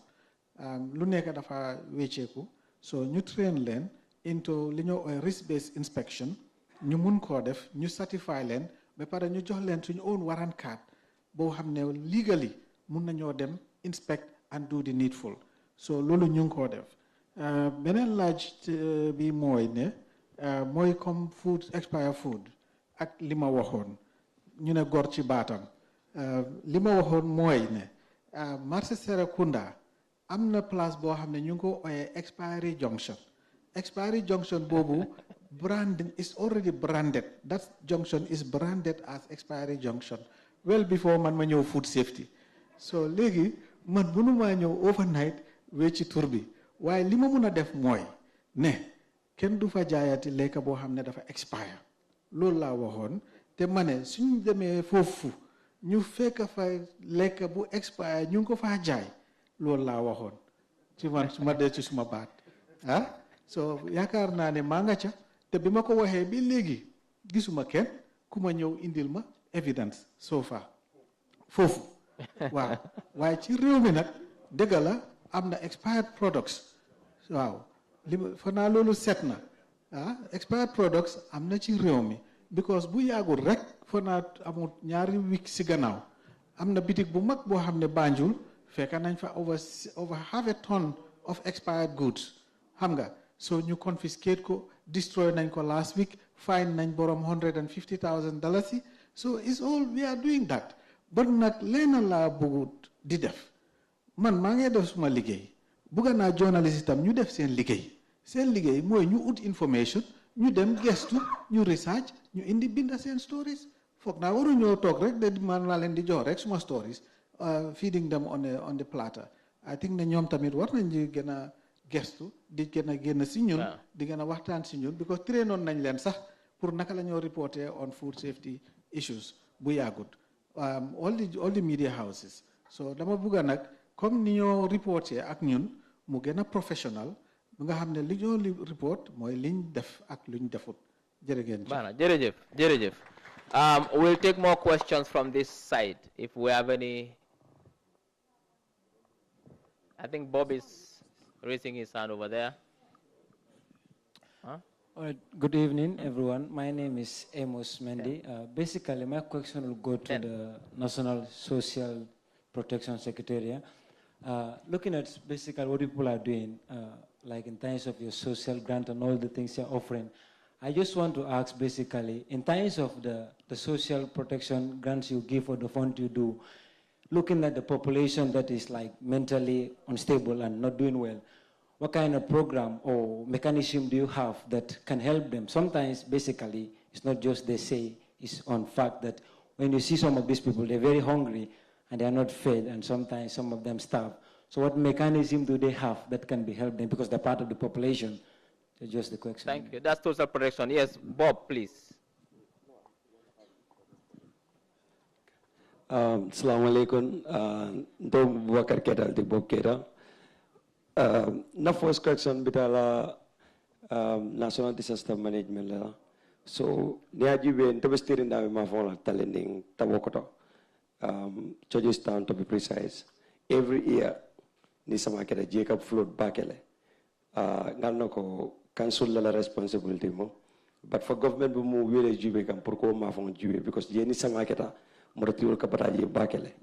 G: lu nekk dafa wécceeku so ñu train leen into li ñoo ooy risk based inspection ñu mun koo def ñu certify leen ba pare ñu jox leen suñu own warrant card boo xam ne legally mun nañoo dem inspect and do the needful so loolu ñu ngi koo def beneen laaj bi mooy ne mooy comme food expire food ak li ma waxoon ñu ne gor ci baatam li ma waxoon mooy ne marché Serekunda am na place boo xam ne ñu ngi ko ooyee expiry junction boobu branding is already branded that junction is branded as expiry junction well before man ma ñëw food safety so léegi man mënumaa ñëw overnight wecci tur bi waaye li ma mun a def mooy ne kenn du fa jaayati lekka boo xam ne dafa expire loolu laa waxoon te ma ne suñ demee foofu ñu fekk fa lekka bu expire ñu ngi ko faa jaay loolu laa waxoon ci man su ma dee ci suma baat so yaakaar naa ne maa nga ca te bi ma ko waxee bi léegi gisuma kenn ku ma ñëw indil ma evidence so far foofu waaw waaye ci réew mi nag dëgg la am na expired products waaw fa naa loolu set na expired products am na ci réew mi because bu yàggul rek fa naa amul ñaari week si gannaaw am na bitig bu mag boo xam ne Banjul fekk nañ fa over half a ton of expired goods xam nga so ñu confiscate ko destroy nañ ko last week fine nañ borom $150,000 so it's all we are doing that but nag leena laa bëggut di def man maa ngi def suma liggéey bugga naa journaliste itam ñu def seen liggéey mooy ñu ut information ñu dem gestu ñu research ñu indi binda seen stories foog naa waru ñoo toog rek de man laa leen di jox rek suma stories feeding them on the platter I think ne ñoom tamit war nañ di gën a gestu di gën a génn si ñun di gën a waxtaan si ñun because trainoon nañ leen sax pour naka la ñoo reporter on food safety issues bu yàggut all the media houses so dama bugga nag comme ni ñoo reporter ak ñun mu gën a professional bu nga xam ne li ñoo report mooy liñ def ak luñ defut
A: jërëjëf we'll take more questions from this side if we have any. I think Bob is raising his hand over there.
S: Good evening, everyone. My name is Amos Mendy. Basically, my question will go to the National Social Protection Secretariat. Looking at basically what people are doing, like in terms of your social grant and all the things you're offering. I just want to ask basically, in terms of the social protection grants you give or the fund you do, looking at the population that is like mentally unstable and not doing well, what kind of program or mechanism do you have that can help them? Sometimes basically, it's not just they say, it's on fact that when you see some of these people, they're very hungry and they're not fed, and sometimes some of them starve. So what mechanism do they have that can be helped them because they're part of the population? That's just the question.
A: Thank you. That's social protection. Yes, Bob, please.
T: Assalamu alaikum. Dom Wakar Kedal di Bob Keda. Na first question bitala National Disaster Management la. So niaji ben to bestirin da ma fola talending tawokoto. Town to be precise. Every year ni sama keda Jacob float bakele. Ngalno ko council la responsibility mo. But for government bu mu wele jibe kam pour ko ma fon jibe because je ni sama keda moratiul kabaraji bakele.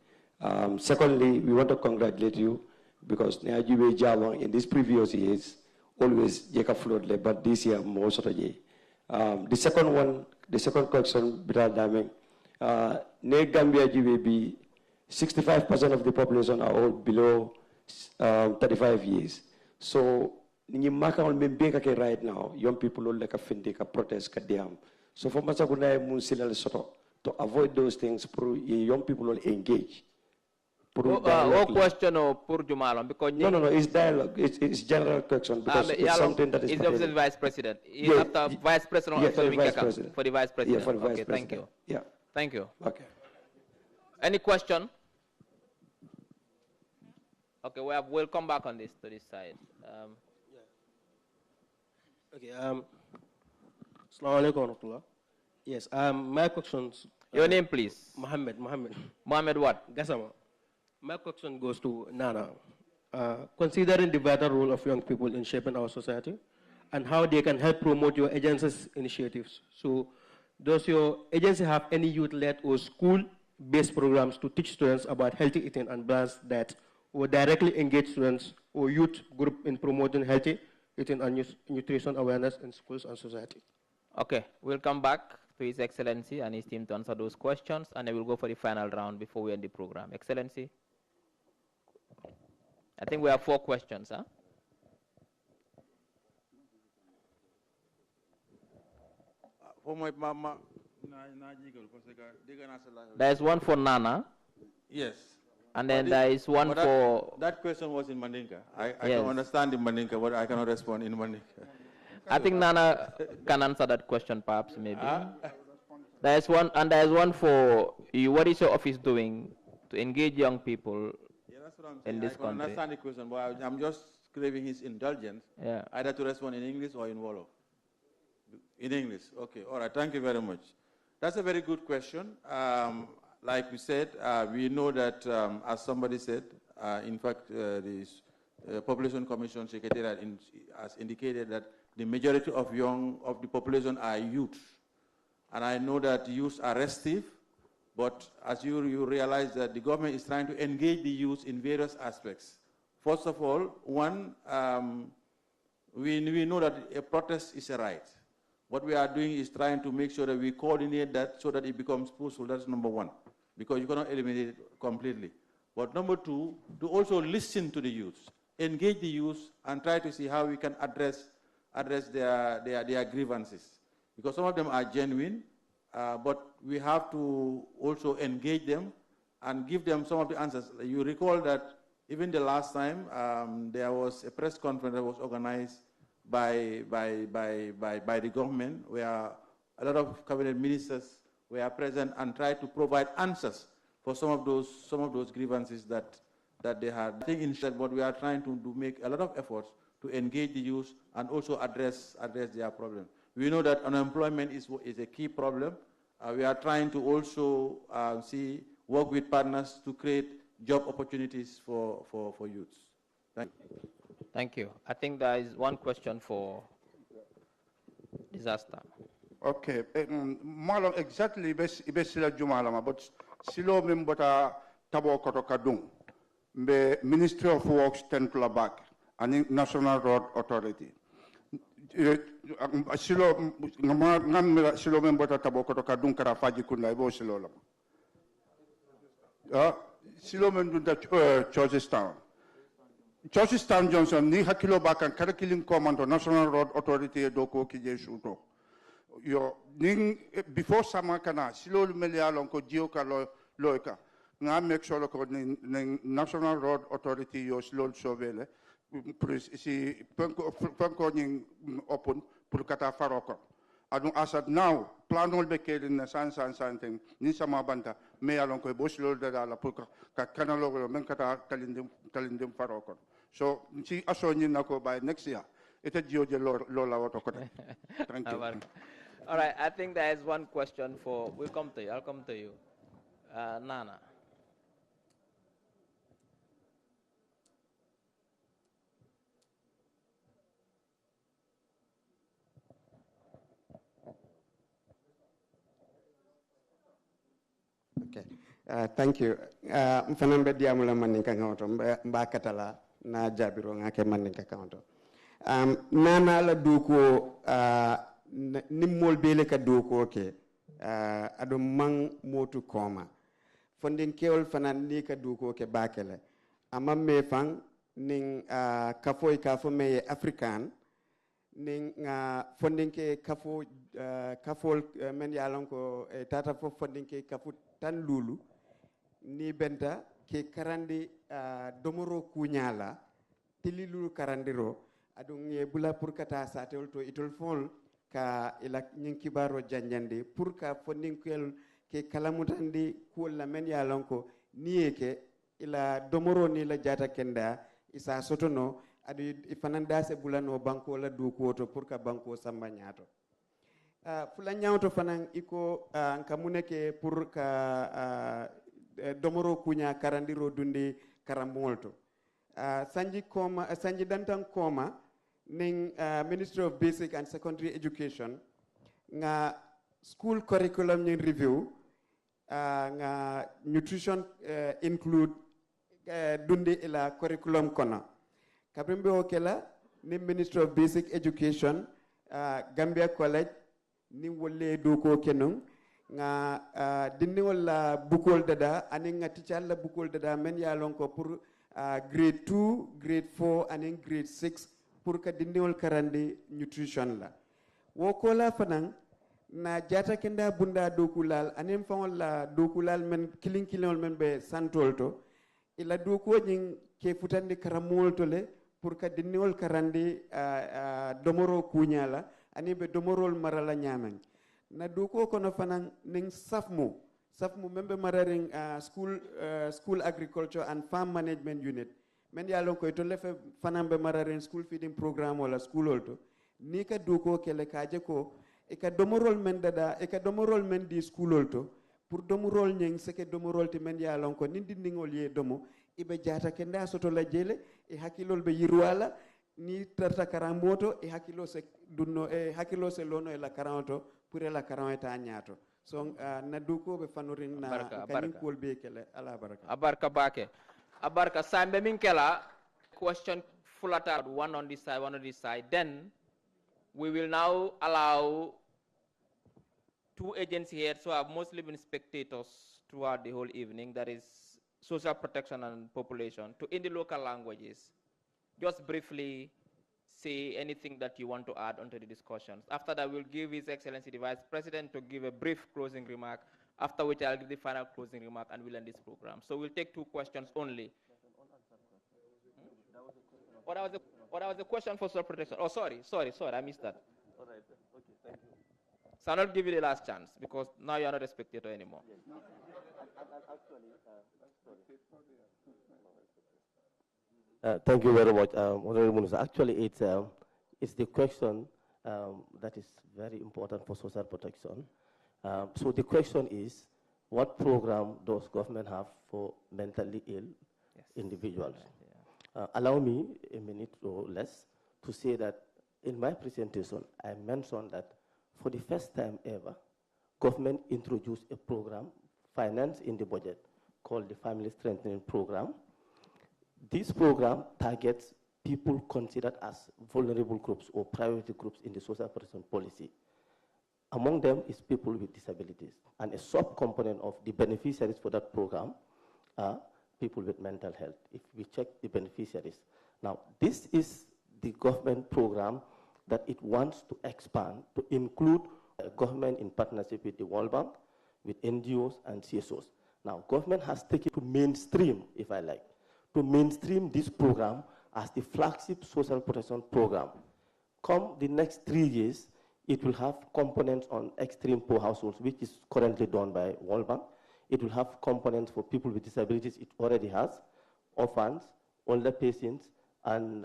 T: Secondly, we want to congratulate you because Niajibe Jawang in these previous years always Jacob float le, but this year more sort of the second question Bidal Daming, Ne Gambia GBB 65% of the population are all below 35 years. So ni maka on membeka ke right now young people all like a finde ka protest ka diam. So for Mansa Kunda mun silal soto to avoid those things young people will engage.
A: What question or pour Jumalam? Because
T: no, it's dialogue. It's general question because it's something that is.
A: Is the Vice President? Yeah, after Vice President,
T: yeah, for the Vice President.
A: For the Vice President.
T: Yeah, for the Vice
A: okay,
T: President.
A: Thank you.
T: Yeah.
A: Thank you.
T: Okay.
A: Any question? Okay, we'll come back on this to this side.
U: Okay. Assalamu alaikum. Yes. My questions.
A: Your name, please.
U: Mohammed.
A: Mohammed what?
U: Gassama. My question goes to Nana. Considering the vital role of young people in shaping our society and how they can help promote your agency's initiatives. So, does your agency have any youth-led or school-based programs to teach students about healthy eating and balanced diet, or directly engage students or youth group in promoting healthy eating and nutrition awareness in schools and society?
A: Okay, we'll come back to His Excellency and his team to answer those questions, and then we'll go for the final round before we end the program. Excellency? I think we have 4 questions, huh? There is one for Nana.
B: Yes.
A: And then there is one for...
B: That question was in Mandinka. I
A: Yes.
B: can understand in Mandinka, but I cannot respond in Mandinka.
A: I think Nana can answer that question, perhaps, maybe. There is one, and there is one for you. What is your office doing to engage young people in this
B: I can
A: country?
B: understand the question, but I'm just craving his indulgence, either to respond in English or in Wolof. In English, okay. All right, thank you very much. That's a very good question. Like we said, we know that, as somebody said, in fact, the Population Commission Secretariat has indicated that the majority of the population are youth. And I know that youth are restive, but as you realize that the government is trying to engage the youth in various aspects. First of all, one, we know that a protest is a right. What we are doing is trying to make sure that we coordinate that so that it becomes peaceful. That's number one, because you cannot eliminate it completely. But number two, to also listen to the youth, engage the youth, and try to see how we can address their grievances. Because some of them are genuine, but we have to also engage them and give them some of the answers. You recall that even the last time, there was a press conference that was organized by the government, where a lot of cabinet ministers were present and tried to provide answers for some of those grievances that they had. I think instead, what we are trying to do, make a lot of efforts to engage the youth and also address their problem. We know that unemployment is a key problem. We are trying to also work with partners to create job opportunities for youths. Thank you.
A: Thank you. I think there is one question for disaster.
F: Okay. Malam exactly ibesila jumalama, but silo mimbota tabo koto kadung. Be Ministry of Works ten back. and National Road Authority. Silo ngam silo membota taboko to kadung kara faji kunda ibo silo lam. Silo mendunda Georgetown. Georgetown Johnson ni hakilo bakan kara killing commando National Road Authority doko kije shuto. Yo ning before sama kana silo melia lonko jio ka loika nga make sure ko ning National Road Authority yo silo sovele si penko ning open pour kata faroko adu asad now planol be ke na san thing ni sama banta me alon ko bo silo da la pour ka kanalo men kata kalindim faroko so si asoni nako by next year ita jio je lola woto ko. Thank you.
A: All right, I think there is one question for, we'll come to you, I'll come to you. Nana.
I: Okay, thank you. Mfanambe diamula maninka ngaoto mba katala na jabiro ngake maninka kaunto. Nana la duko nimmol bele ka duko ke ado mang motu koma. Fondin keol fanan ni ka duko ke bakele. Ama me fang ning kafo me African ning fondin ke kafo kafol men yalon ko tata fo fondin ke kafu tan lulu ni benta ke karandi domoro kunyala tililulu karandiro adu nge bula pour kata satel to itol fol ka ila nyin kibaro janjandi pour ka fondin ke kalamutandi ko la men yalon ko nieke ila domoro ni la jata kenda isa sotono adu ifananda se bulano banko la du ko to pour ka banko samba nyato fula nyawto fanan iko kamune ke pour ka domoro kunya karandiro dundi karamolto sanji dantan koma ning Ministry of Basic and Secondary Education nga school curriculum ning review nga nutrition include dundi ila curriculum kono kabrimbe okela ni Ministry of Basic Education Gambia College ni wolle do ko kenung nga dinni wala bukol dada ani nga teacher la bukol dada men ya lon ko pour grade 2 grade 4 ani grade 6 pour ka dinni wol karandi nutrition la wo ko la fanan na jata kenda bunda do kulal ani fawol la do kulal men kilin men be santolto ila do ko nyin ke futandi karamol to le pour ka dinni wol karandi domoro kunyala ani be domorol marala nyamen na duko kono fanan ning safmu membe mararing school agriculture and farm management unit men yalon ko to lefe fanan be mararing school feeding program wala school olto ni ka duko kele kaje ko e ka domorol men dada e ka domorol men di school olto pour domorol nyeng seke domorol te men yalon ko nindi ningol ye domo ibe jata kenda soto la jele e hakilol be yirwala ni tarta karamoto e hakilo se dunno e hakilo se lono e la karanto pour la karanta nyato so na duko be fanorin na kanin kol be kele ala baraka
A: abarka bake abarka sambe min kela question fulata one on this side then we will now allow two agency heads who have mostly been spectators throughout the whole evening, that is social protection and population, to in the local languages just briefly say anything that you want to add onto the discussions. After that, we'll give His Excellency the Vice President to give a brief closing remark, after which I'll give the final closing remark and we'll end this program. So we'll take two questions only. What was the question for social protection? Oh, sorry, I missed that.
D: All right, okay, thank you.
A: So I'll not give you the last chance because now you're not a spectator anymore.
D: Yes. Thank you very much, Honorable Minister. Actually, it's the question that is very important for social protection. So the question is, what program does government have for mentally ill individuals? Allow me a minute or less to say that in my presentation, I mentioned that for the first time ever, government introduced a program financed in the budget called the Family Strengthening Program. This program targets people considered as vulnerable groups or priority groups in the social protection policy. Among them is people with disabilities. And a sub-component of the beneficiaries for that program are people with mental health, if we check the beneficiaries. Now, this is the government program that it wants to expand to include government in partnership with the World Bank, with NGOs and CSOs. Now, government has taken to mainstream, if I like, to mainstream this program as the flagship social protection program. Come the next 3 years, it will have components on extreme poor households, which is currently done by World Bank. It will have components for people with disabilities, it already has, orphans, older patients, and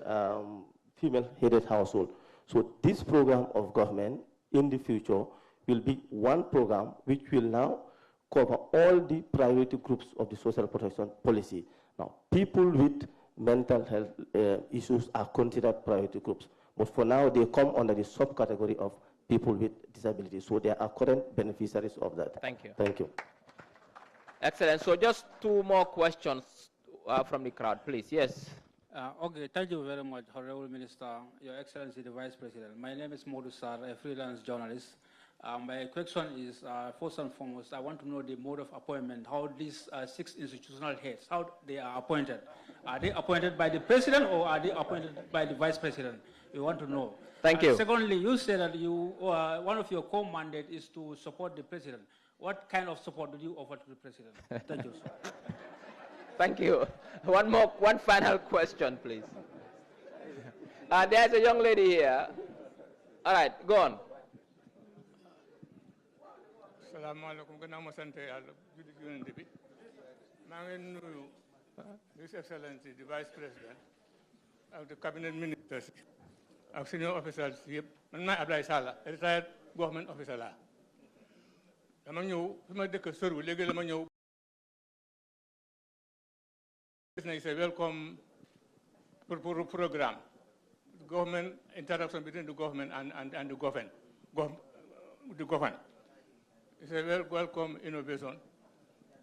D: female-headed household. So this program of government in the future will be one program which will now cover all the priority groups of the social protection policy. Now, people with mental health issues are considered priority groups, but for now they come under the subcategory of people with disabilities. So they are current beneficiaries of that.
A: Thank you.
D: Thank you.
A: Excellent. So just 2 more questions from the crowd, please. Yes.
H: Okay, thank you very much, Honorable Minister, Your Excellency, the Vice President. My name is Modu Sar, a freelance journalist. My question is, first and foremost, I want to know the mode of appointment, how these 6 institutional heads, how they are appointed. Are they appointed by the President or are they appointed by the Vice President? We want to know.
A: Thank you.
H: Secondly, you said that one of your core mandate is to support the President. What kind of support do you offer to the President? Thank you, sir.
A: Thank you. One final question, please. There's a young lady here. All right, go on.
V: Assalamualaikum. Gannaaw ma sant Yàlla julli ci Yonent bi maa ngi nuyu His Excellency the Vice President ak the cabinet ministers ak senior officers yëpp. Man maay Ablaye Salla, retired government officer laa. Dama ñëw fi ma dëkk soriwul léegi dama ñëw. It's a welcome program. Government interaction between the government and the government. It's a welcome innovation.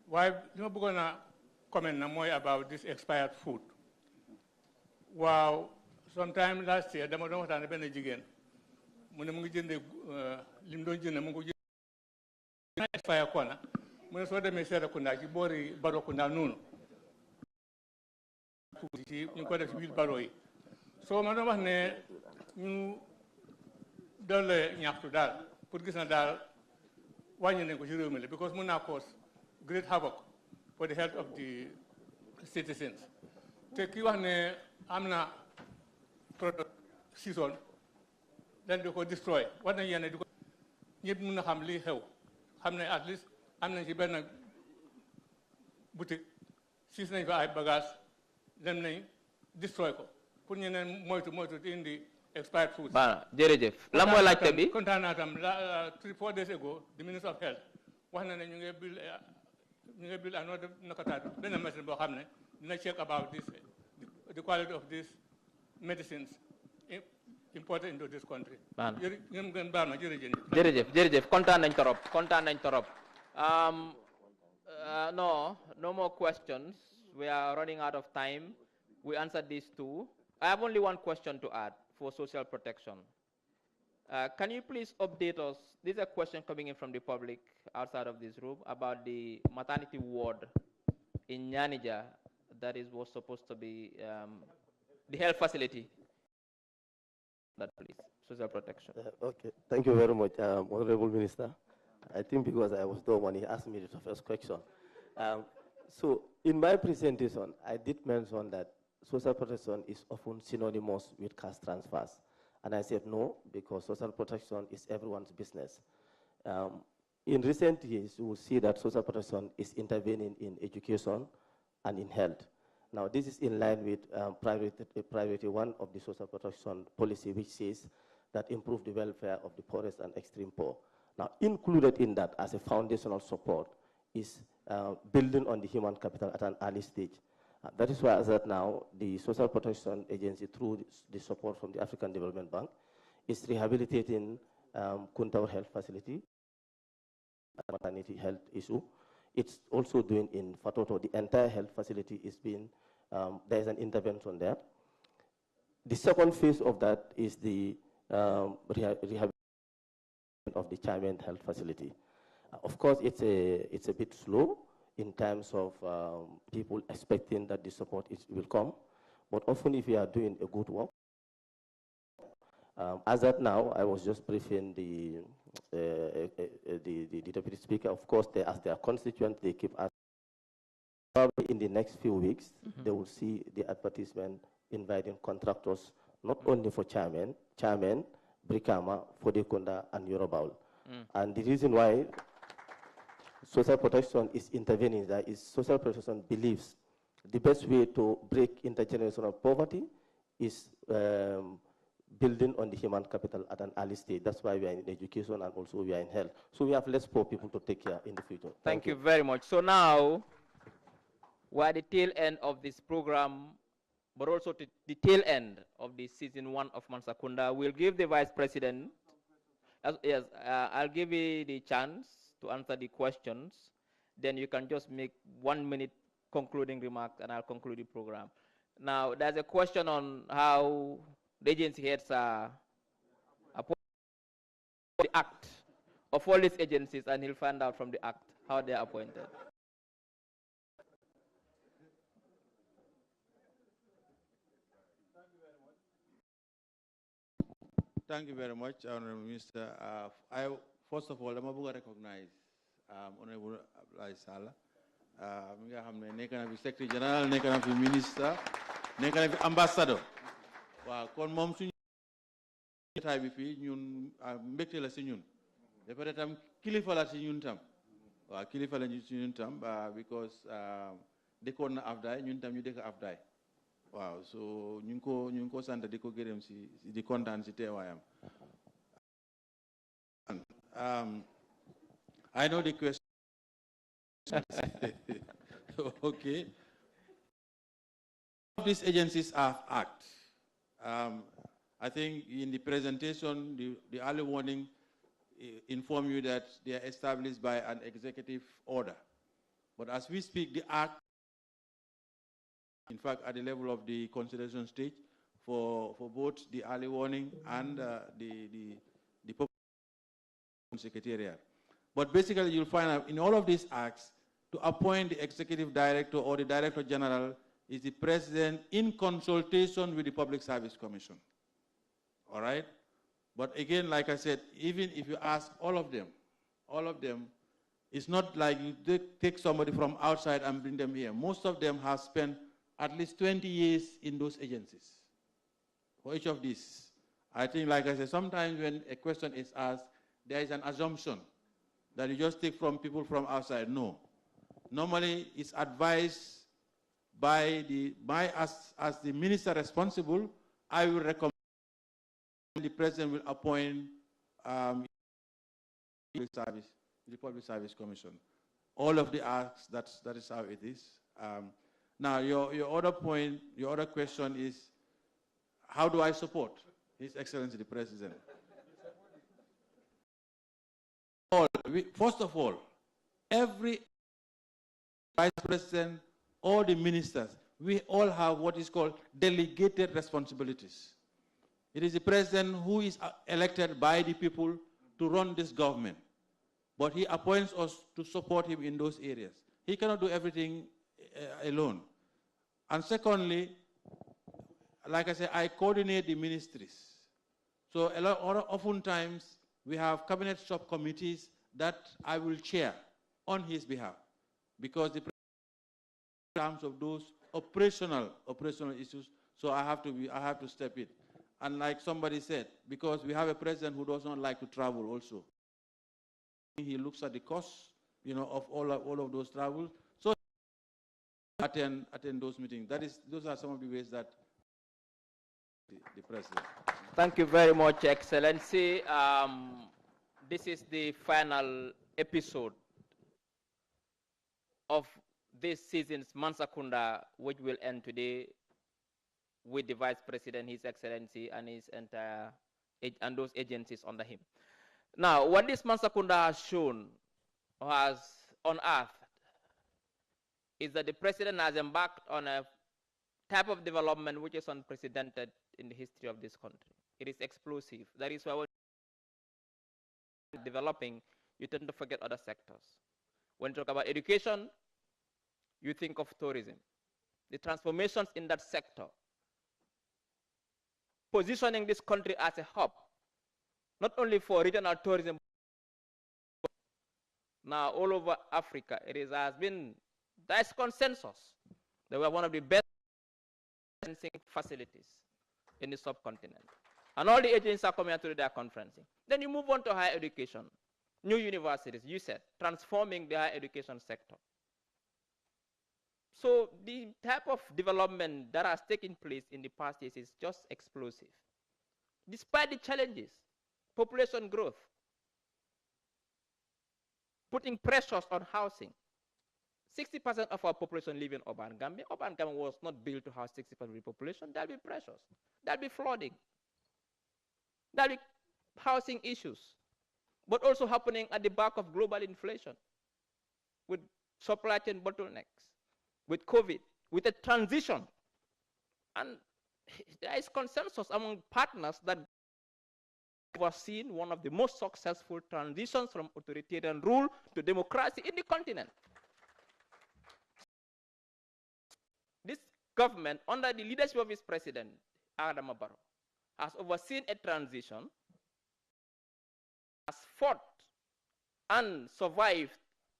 V: Why you going to comment more about this expired food? Wow, sometime last year, the Madam was on the bench again. When I'm going to Limdon, I'm going to expire corner. When I saw them, I said, I could not be Barokuna noon. You got a wheelbarrow. So, Madam was ne, you don't have to die. Put this on that. Because Muna caused great havoc for the health of the citizens. Take you an amna product season, then they could destroy. What are you going to do? You don't have to help. At least I'm not even a boutique. Season if I bagas, then destroy. Put you in more in the expired foods.
A: Jerejef. La mo laajte bi.
V: 3-4 days ago, the Minister of Health, wax na ne ñu ngi build another nakataat benn machine boo xam ne dina check about this, the quality of these medicines imported into this country.
A: Jërëjëf kontaan nañ torop. No more questions. We are running out of time. We answered these 2. I have only one question to add for social protection. Can you please update us? This is a question coming in from the public outside of this room about the maternity ward in Nyanija that was supposed to be the health facility. That please, social protection.
D: Okay, thank you very much, Honorable Minister. I think because I was the one, he asked me the first question. So in my presentation, I did mention that social protection is often synonymous with cash transfers. And I said no, because social protection is everyone's business. In recent years, you will see that social protection is intervening in education and in health. Now, this is in line with priority 1 of the social protection policy, which says that improve the welfare of the poorest and extreme poor. Now, included in that as a foundational support is building on the human capital at an early stage. That is why, as at now, the Social Protection Agency, through the support from the African Development Bank, is rehabilitating Kuntaur Health Facility, maternity health issue. It's also doing in Fatoto, the entire health facility is being, there's an intervention there. The second phase of that is the rehabilitation of the Chairman Health Facility. Of course, it's a bit slow in terms of people expecting that the support will come, but often if you are doing a good work, as at now, I was just briefing the Deputy Speaker. Of course, as their constituents, they keep asking. Probably in the next few weeks, they will see the advertisement inviting contractors, not only for Chairman, Brikama, Fodekunda, and Yorobal. And the reason why social protection is intervening there is social protection believes the best way to break intergenerational poverty is building on the human capital at an early stage. That's why we are in education and also we are in health. So we have less poor people to take care in the future.
A: Thank you very much. So now, we're at the tail end of this program, but also the tail end of the season 1 of Mansa Kunda. We'll give the Vice President, I'll give you the chance to answer the questions. Then you can just make 1 minute concluding remarks and I'll conclude the program. Now, there's a question on how the agency heads are appointed the act of all these agencies, and he'll find out from the act how they're appointed.
B: Thank you very much, Honorable Minister. First of all, I'm going to recognize Honorable Abdoulaye Sallah. I'm the Secretary General, I'm Minister, I'm Ambassador. Kon mom suñu tay bi fi ñun mbekté la ci ñun de peut tam kilifa la ci ñun tam wa kilifa la ci ñun tam because dekon na afday ñun tam ñu dekk afday waaw so ñu ko sante diko gërem ci di kontaan ci téwayam. I know the question. Okay. These agencies have act. I think in the presentation, the early warning informed you that they are established by an executive order. But as we speak, the act, in fact, at the level of the consideration stage for both the early warning and the secretariat. But basically, you'll find out in all of these acts, to appoint the executive director or the director general is the president in consultation with the Public Service Commission. All right? But again, like I said, even if you ask all of them, it's not like you take somebody from outside and bring them here. Most of them have spent at least 20 years in those agencies. For each of these, I think, like I said, sometimes when a question is asked, there is an assumption that you just take from people from outside. No. Normally, it's advised by as the minister responsible, I will recommend the president will appoint the Public Service Commission. All of the acts, that is how it is. Now, your other point, your other question is, how do I support His Excellency the President? First of all, every Vice President, all the ministers, we all have what is called delegated responsibilities. It is the President who is elected by the people to run this government, but he appoints us to support him in those areas. He cannot do everything alone. And secondly, like I said, I coordinate the ministries. So oftentimes we have cabinet subcommittees that I will chair on his behalf, because the in terms of those operational issues, so I have to step in. And like somebody said, because we have a president who does not like to travel also. He looks at the costs, of all of those travels. So attend those meetings. Those are some of the ways that the president.
A: Thank you very much, Excellency. This is the final episode of this season's Mansa Kunda, which will end today with the Vice President, His Excellency, and his entire and those agencies under him. Now, what this Mansa Kunda has shown, or has unearthed, is that the President has embarked on a type of development which is unprecedented in the history of this country. It is explosive. That is why when developing, you tend to forget other sectors. When you talk about education, you think of tourism. The transformations in that sector, positioning this country as a hub, not only for regional tourism, but now all over Africa, there's consensus that we are one of the best facilities in the subcontinent. And all the agencies are coming out to do their conferencing. Then you move on to higher education, new universities, you said, transforming the higher education sector. So the type of development that has taken place in the past years is just explosive. Despite the challenges, population growth, putting pressures on housing. 60% of our population live in urban Gambia. Urban Gambia was not built to house 60% of the population. There'll be pressures. There'll be flooding. There'll be housing issues. But also happening at the back of global inflation, with supply chain bottlenecks, with COVID, with a transition. And there is consensus among partners that we have seen one of the most successful transitions from authoritarian rule to democracy in the continent. This government, under the leadership of its president, Adama Barrow, has overseen a transition, has fought and survived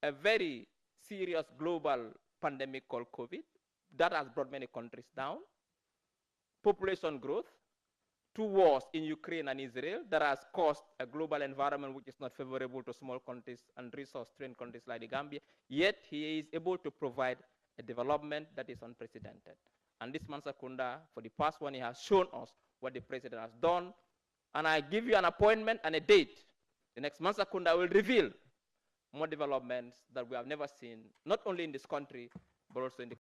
A: a very serious global pandemic called COVID that has brought many countries down, population growth, 2 wars in Ukraine and Israel that has caused a global environment which is not favorable to small countries and resource-strained countries like the Gambia, yet he is able to provide a development that is unprecedented. And this Mansa Kunda, for the past one year, has shown us what the president has done. And I give you an appointment and a date. The next Mansa Kunda will reveal more developments that we have never seen, not only in this country, but also in the country.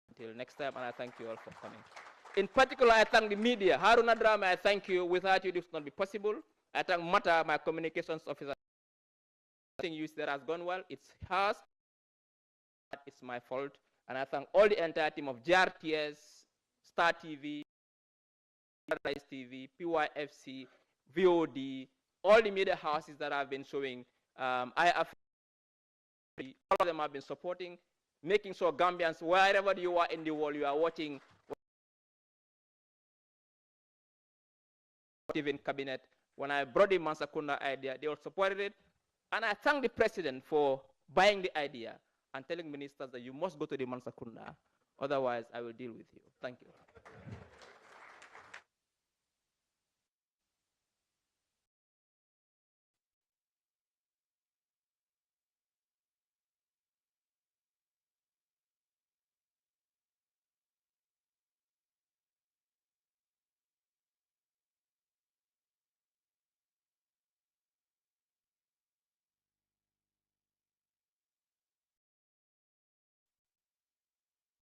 A: Until next time, and I thank you all for coming. In particular, I thank the media. Haruna Drama, I thank you. Without you, this would not be possible. I thank Mata, my communications officer. Nothing that has gone well. It's hers. It's my fault. And I thank all the entire team of JRTS, Star TV, TV, PYFC, VOD, all the media houses that have been showing. All of them have been supporting, making sure Gambians, wherever you are in the world, you are watching in cabinet. When I brought the Mansa Kunda idea, they all supported it. And I thank the president for buying the idea and telling ministers that you must go to the Mansa Kunda, otherwise I will deal with you. Thank you.